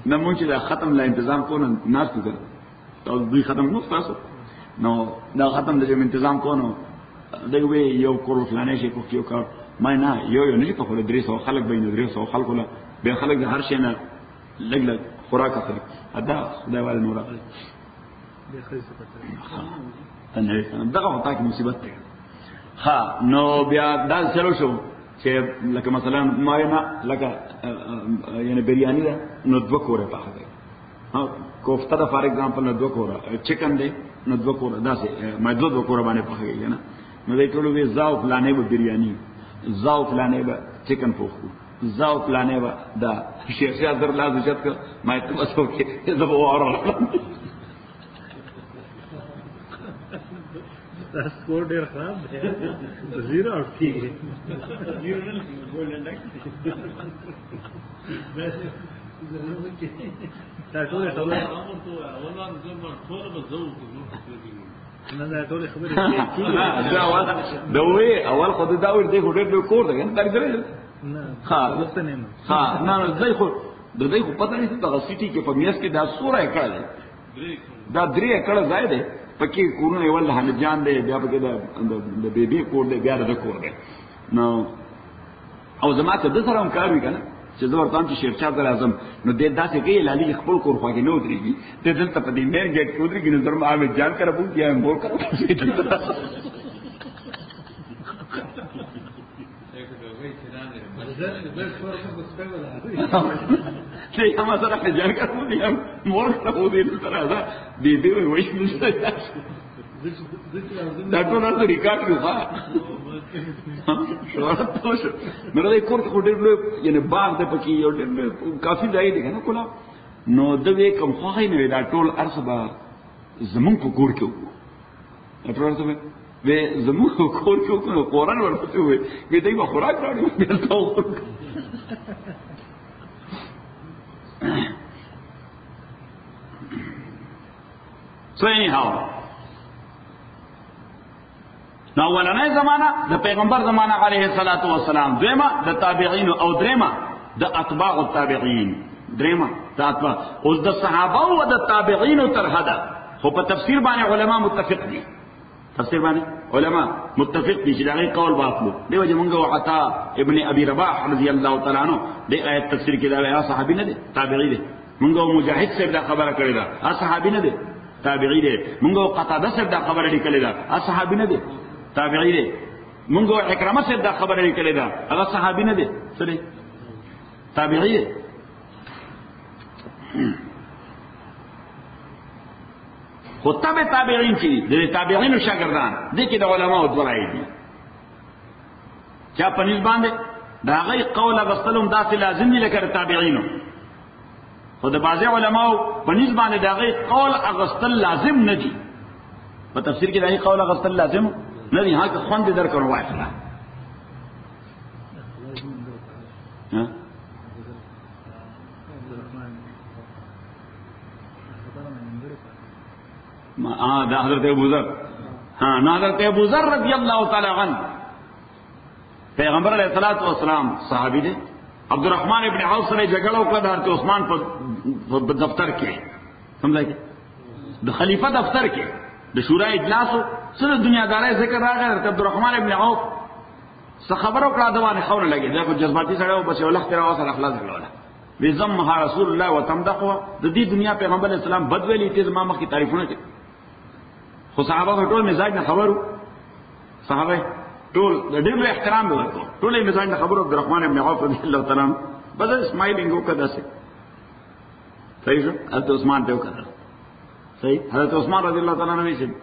Speaker 3: نه موږ دا ختم لا تنظیم کوو ناس ته او دوی ختم نو تاسو نو دا ختم د تنظیم کوو دغه یو کور فلانه شي کوو کار ما نه یو نه په خپل درس او خلک بین درس او خلکو له به خلک هر شي نه لګ خوراک اخلي ادا خدای والي نور اخلي به خیسه پته دغه وتا کې مصیبت ده ها نو بیا دا چلو شو چې لکه مثلا ما نه لکه یعنی بریانی ده نو دوه کوره پخه ده ها کوفته ده فار ایگزامپل نو دوه کوره چکن ده نو دوه کوره داسې ما دوه کوره باندې پخه کیږي نه نو دې ټول وی زاو فلانه به بریانی زاو فلانه به چکن پوخو زاو فلانه به دا شیخ در لازم شت ک ما ته وسو کې زبو اورل دا سکور ډیر خراب دی زیرو او کیږي دا ټول خبره نه دا ټول خبره دا وې اول خو دا ور دی ډېر ډېر کور دی دا درې نه ها نه زه خو د دې خو پته نه چې دا سيټي کې په میاس کې دا سوره کړل دا درې کړه ځای دی پکې کورونه ول حمید جان دی بیا پکې د بیبي کور دی بیا د کور دی نو او زما ته د سره هم کار وی کنه چې زه ورته چې شیرشاه اعظم نو د داسې کې لالي خپل کور خواږي نو درېږي ته دلته په دې مین ګیټ کو درېږي نو درم حمید جان کړه بو یا مور کړه چې هم سره جان کړو دي مور کړو دي سره دا بیبي وایي دا ټول راته ریکارډ کړو ها شهرت ته شو نو د کور کې ډېر لوی یعنی باغ د پکې یو ډېر کافي ځای دی کنه کولا نو د وې کوم خوای نه دا ټول ارسبا زمون په کور کې وو ټول څه وې زمون په کور کې وو قرآن ورته وې وې دای په خوراک راړي دلته So anyhow, نو ولنه زمانہ د پیغمبر زمانہ علیه الصلاۃ والسلام دیمه د تابعین او دریمه د اتباع التابعین دریمه د اتباع او د صحابه او د تابعین تر حدا خو په تفسیر باندې علما متفق دي تفسیر باندې علما متفق دي چې دا قول باطل دی وجه مونږه عطا ابن ابي رباح رضی الله تعالی عنہ د آیت تفسیر کې دا یا صحابي نه دي تابعی دي مونږه مجاهد صاحب دا خبره کړې ده صحابي نه دي تابعی دي مونږه قتاده صاحب دا خبره لیکلې ده صحابي نه دي تابعی دي مونږه اکرامه صاحب دا خبره لیکلې ده هغه صحابي نه دي څه دي تابعی دي خطبه تابعین چې د تابعین شاګردان دي کې د علماء دورای دي چا په نسبت باندې دا غي قول غسلهم داسې لازم دي لکه تابعینو خو د بعض علماء په نسبت باندې دا غي قول غسل لازم نه دي په تفسیر کې دا غي قول غسل لازم نه دي ها که خوند در کړو واخلا ها دا حضرت ابو ذر حضرت ابو ذر رضی اللہ تعالی عنہ پیغمبر علیہ الصلوۃ والسلام صحابی دے عبدالرحمن ابن عوف نے جھگڑا وکړه حضرت عثمان په دفتر کې سمجھای د خلیفہ دفتر کې د شورا اجلاس سره دنیا داري ذکر راغی حضرت عبدالرحمن ابن عوف څه خبرو کړه دوانه خور لګي دا کو جذباتي سره بس یو لخت راو سره اخلاص کړل بزمها رسول الله وتمدحوا د دې دنیا پیغمبر اسلام بد ویلي ته ما مخ کی تعریفونه کوي خو صحابه ټول مزاج نه خبرو صحابه ټول د ډېر احترام ورکړو ټول مزاج نه خبرو عبدالرحمن ابن عوف رضی الله تعالی عنہ بس اسماعیلینګ وکړه څه صحیح شو حضرت عثمان ته وکړه صحیح حضرت عثمان رضی الله تعالی عنہ ویل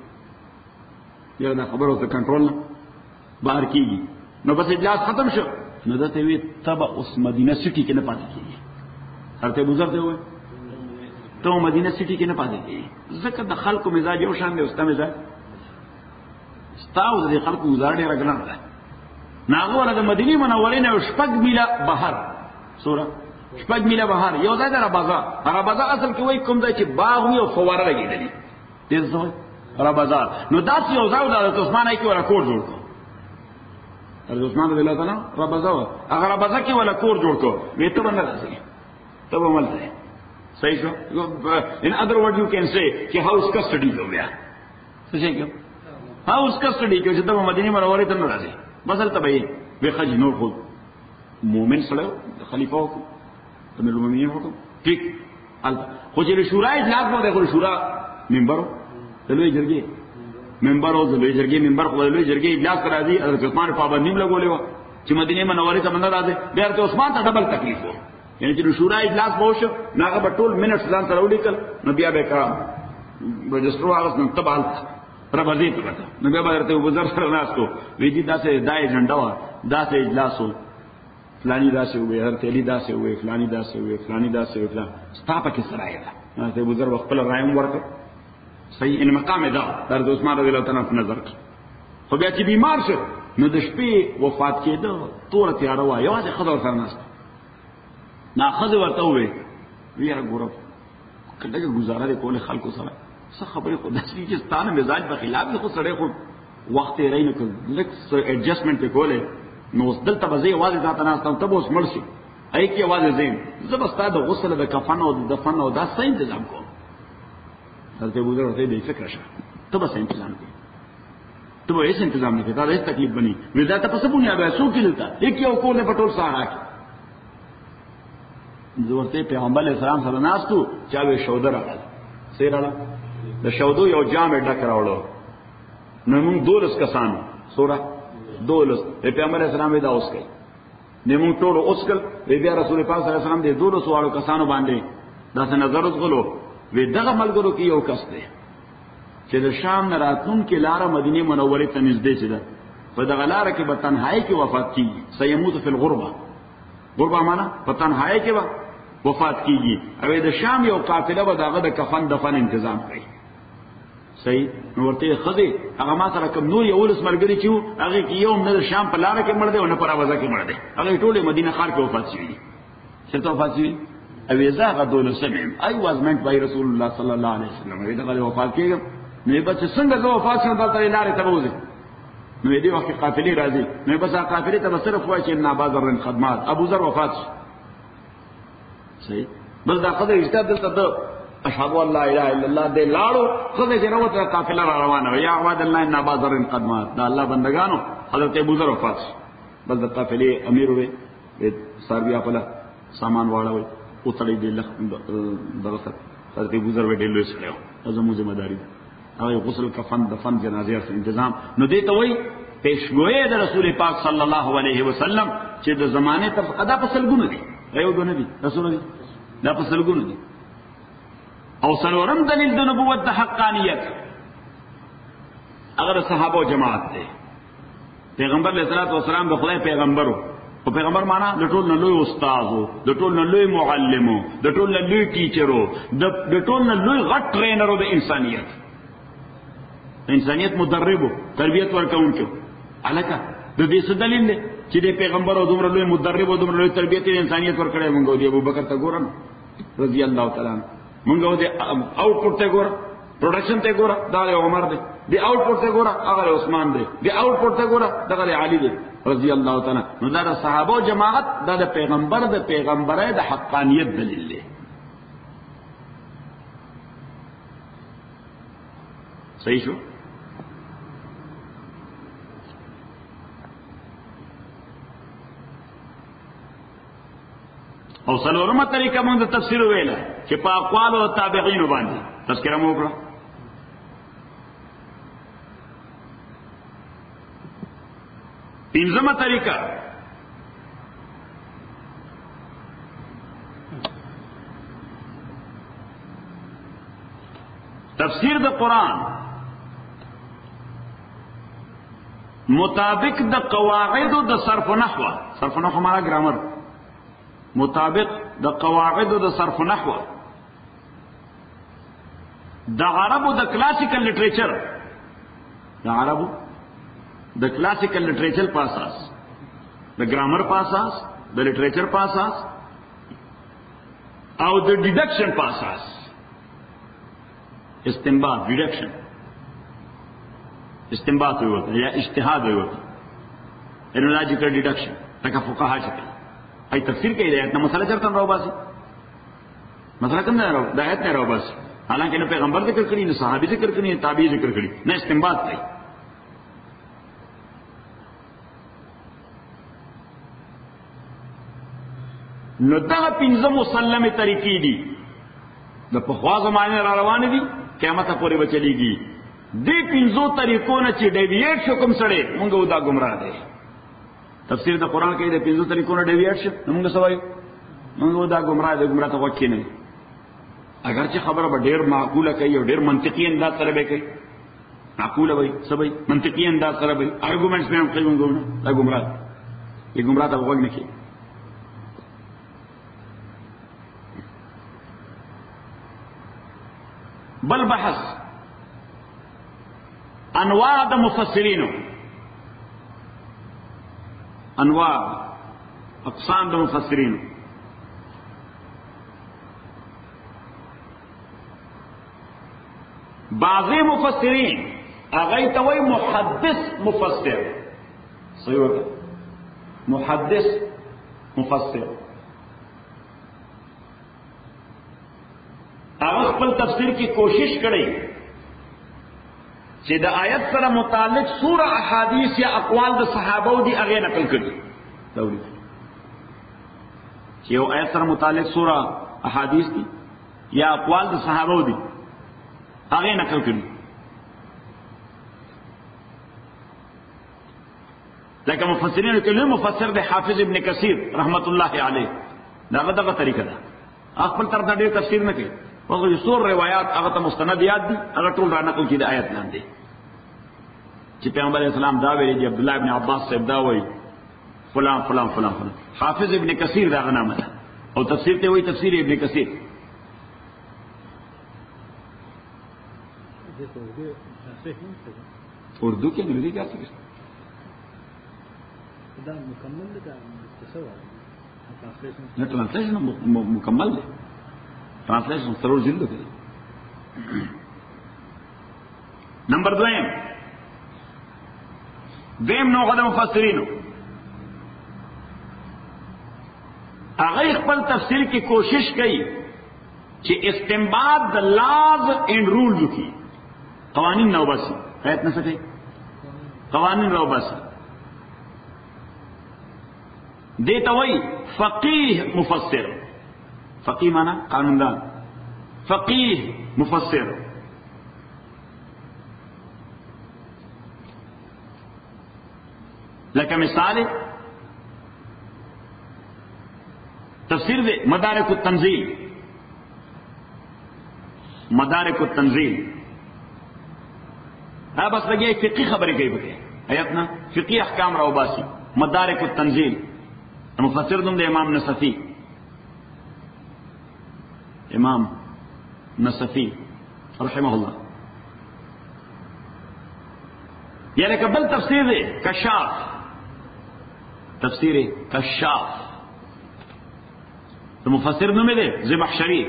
Speaker 3: یا دا خبرو ته کنټرول نه بهر کیږي نو بس اجلاس ختم شو نو دته وی تبع اوس مدینه سټی کې نه پاتې کیږي حضرت ابو ذر ته وی ته مدینه سټی کې نه پاتې کیږي ځکه د خلکو مزاج یو شان دی او ستاسو مزاج ستاسو د خلکو مزاج ډیر غلط دی ناغه ول د مدینه منورې نه شپږ میله بهر سوره شپږ میله بهر یو ځای در بازار اصل کې وای کوم ځای چې باغ وي او فواره لګیدلی دې ځای بازار نو داس یو ځای د عثمان ای کې ولا کور جوړ کړ حضرت عثمان رضی الله تعالی ربزا هغه ربزا کې ولا کور جوړ کړ وې ته باندې راځي ته به مل ځای صحیح شو in other words you can say کہ house custody ہو گیا صحیح کیوں house custody کې چې د مدینه منورې ته نه راځي مثلا تبې به خج نور خو مومن سره خلیفہ کو امیر المؤمنین هو ٹھیک خو چې شورا اجلاس مو ده شورا منبر دلوي جرګي منبر او دلوي جرګي منبر خو دلوي جرګي اجلاس کرا دي حضرت عثمان پابندی لګولې و چې مدینه منورې ته منځ راځي بیا حضرت عثمان ته ډبل تکلیف و یعنی چې شورا اجلاس وشو ناغه بټول منټ ځان سره ولیکل نو بیا به کا رجستر واغس نو تبال ربازي ته وته نو بیا به ته وزر سره ناستو وی دي داسې دای ایجنډا و داسې اجلاس و فلانی داسې وي حضرت علی داسې وي فلانی داسې وي فلانی داسې وي فلان ستا پکې سره یې ته وزر خپل رایم ورته صحیح ان مقام دا حضرت عثمان رضی الله تعالی عنہ نظر خو بیا چې بیمار شو نو د شپې وفات کېده تور تیار و یوازې خبر سره ناست نا خذ ورته وي ویره ګورم کله گزاره کوله خلکو سره څه خبره خو داسې چې ستانه مزاج په خلاف خو سره خو وخت یې رینه کړ لکه ایڈجسټمنټ کوله نو دلته به زه واځي ځات نه ستم ته اوس مرشي اې کې واځي زين زبستا د غسل د کفن او د دفن او دا څه تنظیم کوم حضرت ابو ذر ته دې فکر شه ته به تنظیم کوي ته به هیڅ تنظیم نه کوي دا هیڅ تکلیف بني ودا ته پس بنیا به سو کېلتا یک یو کوله پټول سره ورته پیغمبر اسلام سره ناستو چا به شوده راغل سیراله د شودو یو جام ډک راوړو نو موږ دولس کسانو سورہ دولس پیغمبر اسلام دا اوس کوي نمون ټول اوس کل بیا رسول پاک صلی الله علیه وسلم دې دولس والو کسانو باندې دا څنګه نظر وغلو وی دغه ملګرو کې یو کس دی چې د شام نه راتلونکې لاره مدینه منورې ته نږدې چې ده په دغه لاره کې به تنهایی کې وفات کیږي. سیموت فی الغربه، غربه معنا په تنهایی کې به وفات کیږي. او د شام یو قافله به دغه د کفن دفن تنظیم کوي. صحیح. نو ورته خدي هغه ما سره کوم نور یو لس مرګري چې هغه کې یو نه د شام په لاره کې مړ دی او نه پر اوازه کې مړ دی، هغه ټول مدینه ښار کې وفات شوی دی. څه وفات شوی؟ او اذا غدول سمع I was meant by رسول الله صلی الله علیه وسلم. دا وفات کېږي نو به څنګه زه وفات شم دلته لارې ته وځي. نو دې وخت قافلې راځي، نو بس قافلې ته صرف وایي چې ان ابا ذر خدمات ابو ذر وفات شو. صحیح. بل دا قدر ایستاد دلته د اشهد ان لا اله الا الله دې لاړو خدای چې راوته قافله را روانه وي. یا عباد الله ان ابا ذر خدمات دا الله بندگانو حضرت ابو ذر وفات شو. بل د قافلې امیر وي ساربیا په سامان واړوي او تړي دې لخ دغه حضرت ابو ذر وډې لوي سره زموږ ذمہ داری ده. هغه غسل کفن دفن جنازې تنظیم نو دې ته وایي پیشګوئی د رسول پاک صلی الله علیه وسلم چې د زمانه تر قدا په سلګونه دي یو دونه دي رسول دي دا په سلګونه دي. او سلورم دلیل د نبوت د حقانیت اگر صحابه او جماعت دي. پیغمبر علیه الصلوۃ والسلام د خدای پیغمبرو او پیغمبر معنا د ټول نه لوی استادو، د ټول نه لوی معلمو، د ټول نه لوی ټیچرو، د ټول نه لوی غټ ټرینرو د انسانیت. انسانیت مدربو تربیت ورکوونکو الکه د دې څه دلیل دی چې د پیغمبر او دومره لوی مدرب او دومره لوی تربیت د انسانیت ورکړی. مونږ دی ابو بکر ته ګورم رضی الله تعالی عنہ، مونږ دی آوټپوټ ته ګورم، پروډکشن ته ګورم دا عمر دی، دی آوټپوټ ته ګورم هغه عثمان دی، دی آوټپوټ ته ګورم دغه علی دی رضی الله تعالی. نو دا صحابه او جماعت دا د پیغمبر د پیغمبرۍ د حقانیت دلیل دی. صحیح شو. او څلورمه طریقه موږ د تفسیر ویله چې په اقوال او تابعین باندې تذکرہ مو وکړه. پنځمه طریقه تفسیر د قرآن مطابق د قواعد د صرف نحو، صرف نحو معنا ګرامر، مطابق د قواعد د صرف نحو د عربو د کلاسیکل لټریچر، د عربو د کلاسیکل لټریچر په اساس، د ګرامر په اساس، د لټریچر په اساس او د ډیډکشن په اساس، استنباط ډیډکشن استنباط ویوته یا اجتهاد ویوته انالوجیکل ډیډکشن لکه فقها چې کوي ای تفسیر کوي د آیت نه مسله چرته راو باسي، مسله کوم نه راو د آیت نه راو باسي، حالانکه نه پیغمبر ذکر کړي نه صحابي ذکر کړي نه تابعی ذکر کړي نه استنباط کوي. نو دا پنځه مسلمه طریقې دي د پخوا زمانه را روان دي قیامت پورې بچلېږي. دې پنځو طریقو نه چې ډیویټ شو کوم سړی مونږ ودا گمراه دی. تفسیر د قرآن کې د پنځو طریقو نه ډیویټ شو موږ سوایو موږ ودا گمراه دی، گمراه ته وکې نه. اگر چې خبره به ډېر معقوله کوي او ډېر منطقي انداز سره به کوي، معقوله وي سبي منطقي انداز سره به ارګومنټس به هم کوي، موږ دا گمراه دی، گمراه ته وګ نه کوي. بل بحث انواع د مفسرینو، انواع اقسام د مفسرینو. بعضی مفسرین هغه ته وایي محدث مفسر، صحیح محدث مفسر. هغه خپل تفسیر کی کوشش کړي چې د آیت سره متعلق سوره احادیث یا اقوال د صحابه دي هغه نقل کړي. دوی چې یو آیت سره متعلق سوره احادیث دي یا اقوال د صحابه دي هغه نقل کړي. لکه مفسرین کې مفسر د حافظ ابن کثیر رحمت الله علیه دغه طریقه ده، خپل طرف ډېر تفسیر نه کوي، وغه څور روایت هغه ته مستند یاد دي هغه ټول را نقل کړي د آیت لاندې چې پیغمبر اسلام دا ویلي دی. عبد الله ابن عباس صاحب دا وایي فلان فلان فلان فلان. حافظ ابن کثیر دا نامه ده او تفسیر ته وایي تفسیر ابن کثیر. اردو کې نه لري کاڅه
Speaker 4: دا مکمل ده تصور
Speaker 3: نه ترانسلیشن مکمل ده. ترانسلیشن ضرور جلد کړي. نمبر 2 نوع د مفسرینو هغه خپل تفسیر کې کوشش کوي چې استنباط د لاز اینڈ رولز کی قوانین نو بس آیت نه سکے قوانین نو بس دیتا وای فقیه مفسر. فقیه معنی قانوندان. فقیه مفسر. لکه مثال تفسیر دے مدارک التنزیل. مدارک التنزیل دا بس لگے فقی خبریں کئی بکے آیتنا فقی احکام راو باسی. مدارک التنزیل مفسر دم دے امام نصفی. امام نصفی رحمہ اللہ. یعنی قبل تفسیر دے کشاف. تفسیر کشاف تو مفسر نمے دے زمخشری.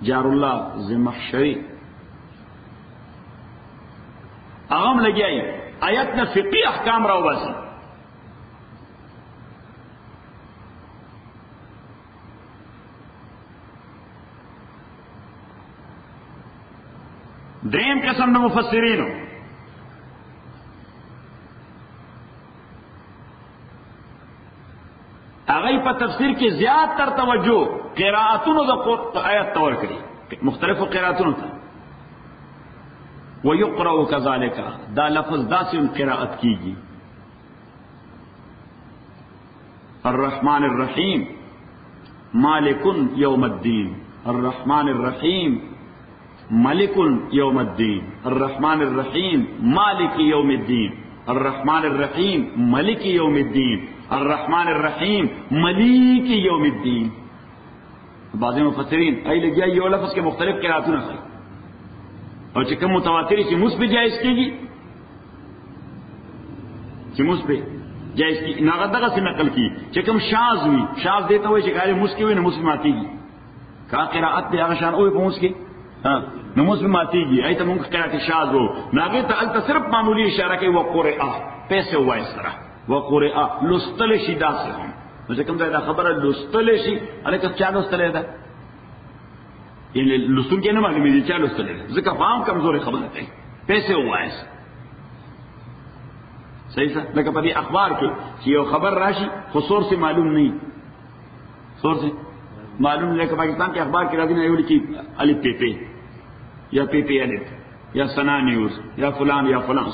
Speaker 3: جار اللہ زمخشری اغم لگی آئی آیت نے فقی احکام راو باسی. دریم قسم د مفسرینو هغه په تفسیر کې زیات تر توجه قراءتونو د آیات تور کړي مختلفو قراءتونو ته. ويقرأ كذلك دا لفظ داسې قراءت کیږي. الرحمن الرحیم مالک یوم الدین. الرحمن الرحیم ملک یوم الدین. الرحمن الرحیم مالک یوم الدین. الرحمن الرحیم ملک یوم الدین. الرحمن الرحیم ملیک یوم الدین. بعض مفسرین ای لګیا یو لفظ کې مختلف قراتونه کوي او چې کوم متواتر چې مثبت جایز کیږي چې مثبت جایز کی ناغه دغه څخه نقل کی چې کوم شاذ وي شاذ دیته وي چې کاری مسکی وي نه مسلماتيږي کا قرات دی هغه شان او په مسکی ها نو مسلماتيږي ایت مونږ قرات شاذ وو ناغه ته الته صرف معمولی اشاره کوي وقرئ پیسې وای سره وقرئ لستل شي داسه هم نو چې کوم دا خبره لستل شي الکه چا لستل ده یعنی لستون کې نه معلومه دي چا لستل ده ځکه فهم کمزوري خبره ده پیسې وای صحیح ده لکه په دې اخبار کې چې یو خبر راشي خو سورس معلوم نه سورس معلوم نه لکه پاکستان کې اخبار کې راځي نه یو لیکي الف پی پی یا پی پی الف یا سنا نیوز یا فلان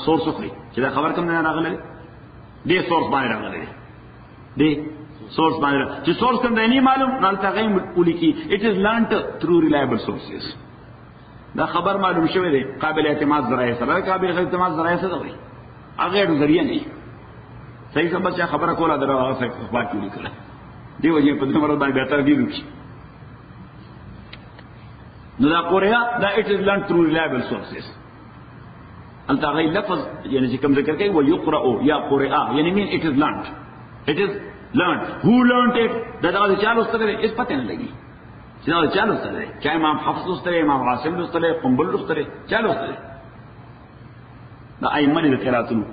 Speaker 3: سورس خو چې دا خبر کوم نه راغله دې سورس باندې راغله دې سورس باندې چې سورس کوم نه معلوم نه تاغیم ولیکي it is learned through reliable sources دا خبر معلوم شوی دی قابل اعتماد ذرایع سره قابل اعتماد ذرایع سره دی هغه ذریعہ نه صحیح څه بچا خبره کوله درو هغه اخبار کې لیکل دی وجه په دې مراد باندې بهتر دی وکړي نو دا قریا دا it is learned through reliable sources انت هغه لفظ یعنی چې کوم ذکر کوي و یقرأ یا قرئ یعنی mean it is learned who learned it دا چالو ستره اس پته نه لګي چې دا چالو ستره چا امام حفص ستره امام عاصم ستره قنبل ستره چالو ستره دا ائمه دې قراتونو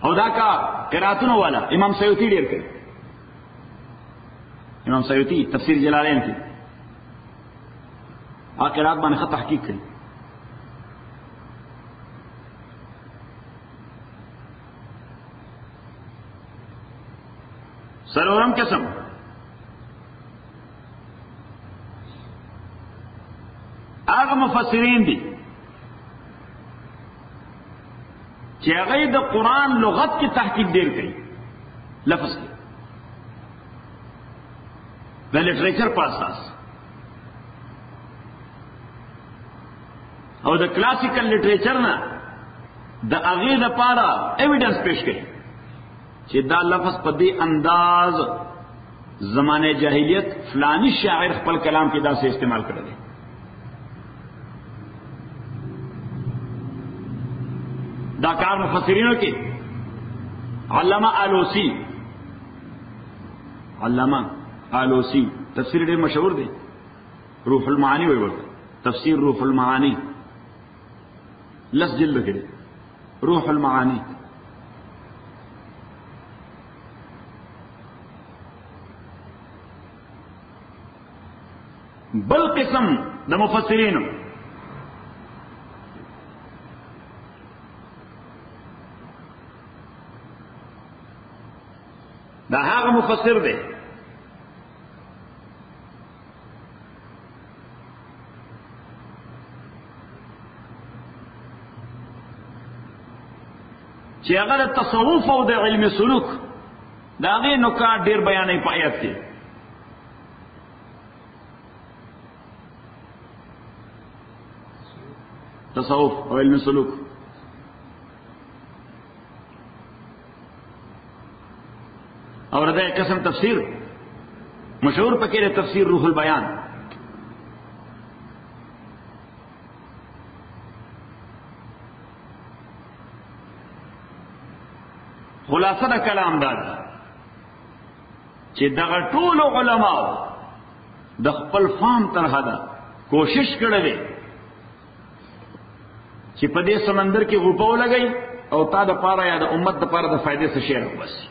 Speaker 3: او دا کا قراتونو والا امام سیوطی ډیر کړي امام سیوطی تفسیر جلالین کې قرات باندې خط تحقیق کړي سرورم قسم هغه مفسرین دي چې هغه د قران لغت کې تحقیق ډیر کوي لفظ کې د لټریچر په اساس او د کلاسیکل لټریچر نه د هغې دپاره ایویډنس پیش کړي چې دا لفظ په دې انداز زمانه جاهلیت فلانی شاعر خپل کلام کې داسې استعمال کړی دی. دا کار مفسرینو کې علامہ آلوسی تفسیر ډېر مشهور دی، روح المعانی وایي ورته، تفسیر روح المعانی 10 جلد کې دی روح المعانی. بل قسم د مفسرینو دا هغه مفسر دی چې هغه د تصوف او د علم سلوک دا هغې نکات ډېر بیانوي په آیت کې. تصوف او علم سلوک اور دا قسم تفسیر مشهور پکې د تفسیر روح البیان. خلاصه د کلام دا چې دغه ټول علماء د خپل فهم تر حده کوشش کړی دی چې په دې سمندر کې غوپه ولګئ او تا د پاره یا د امت د پاره د فائدې څه شی راوباسي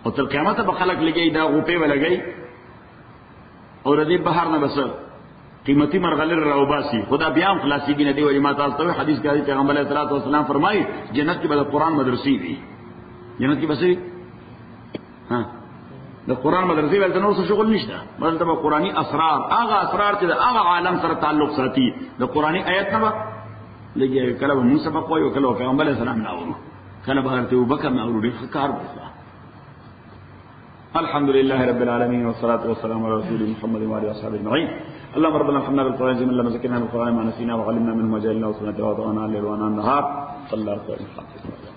Speaker 3: او تر قیامته به خلک لګي دا غوپې ولګئ او د دې بهر نه بس قیمتي مرغلر راوباسي. خدا بیا هم خلاصېږي نه دی وایي ما تاسو ته حدیث کې پیغمبر علیه الصلاۃ والسلام فرمایي جنت کې به د قرآن مدرسې وي. جنت کې به څه وي؟ د قرآن مدرسې ولته نور څه شغل نشته، بلته به قرآني اسرار، هغه اسرار چې د هغه عالم سره تعلق ساتي د قرآني آیت نه به لګي. کله به موږ سبق وایو، کله به پیغمبر علیه السلام نه اورو، کله به حضرت ابوبکر نه اورو. ډېر ښه کار به الحمد لله رب العالمين والصلاة والسلام على رسول محمد وعلى آله وصحبه أجمعين. اللهم ربنا ارحمنا بالقرآن العظيم، اللهم ذكرنا بالقرآن ما نسينا وعلمنا منه ما جهلنا وسنة وضعنا الليل ونهار. صلى الله عليه وسلم.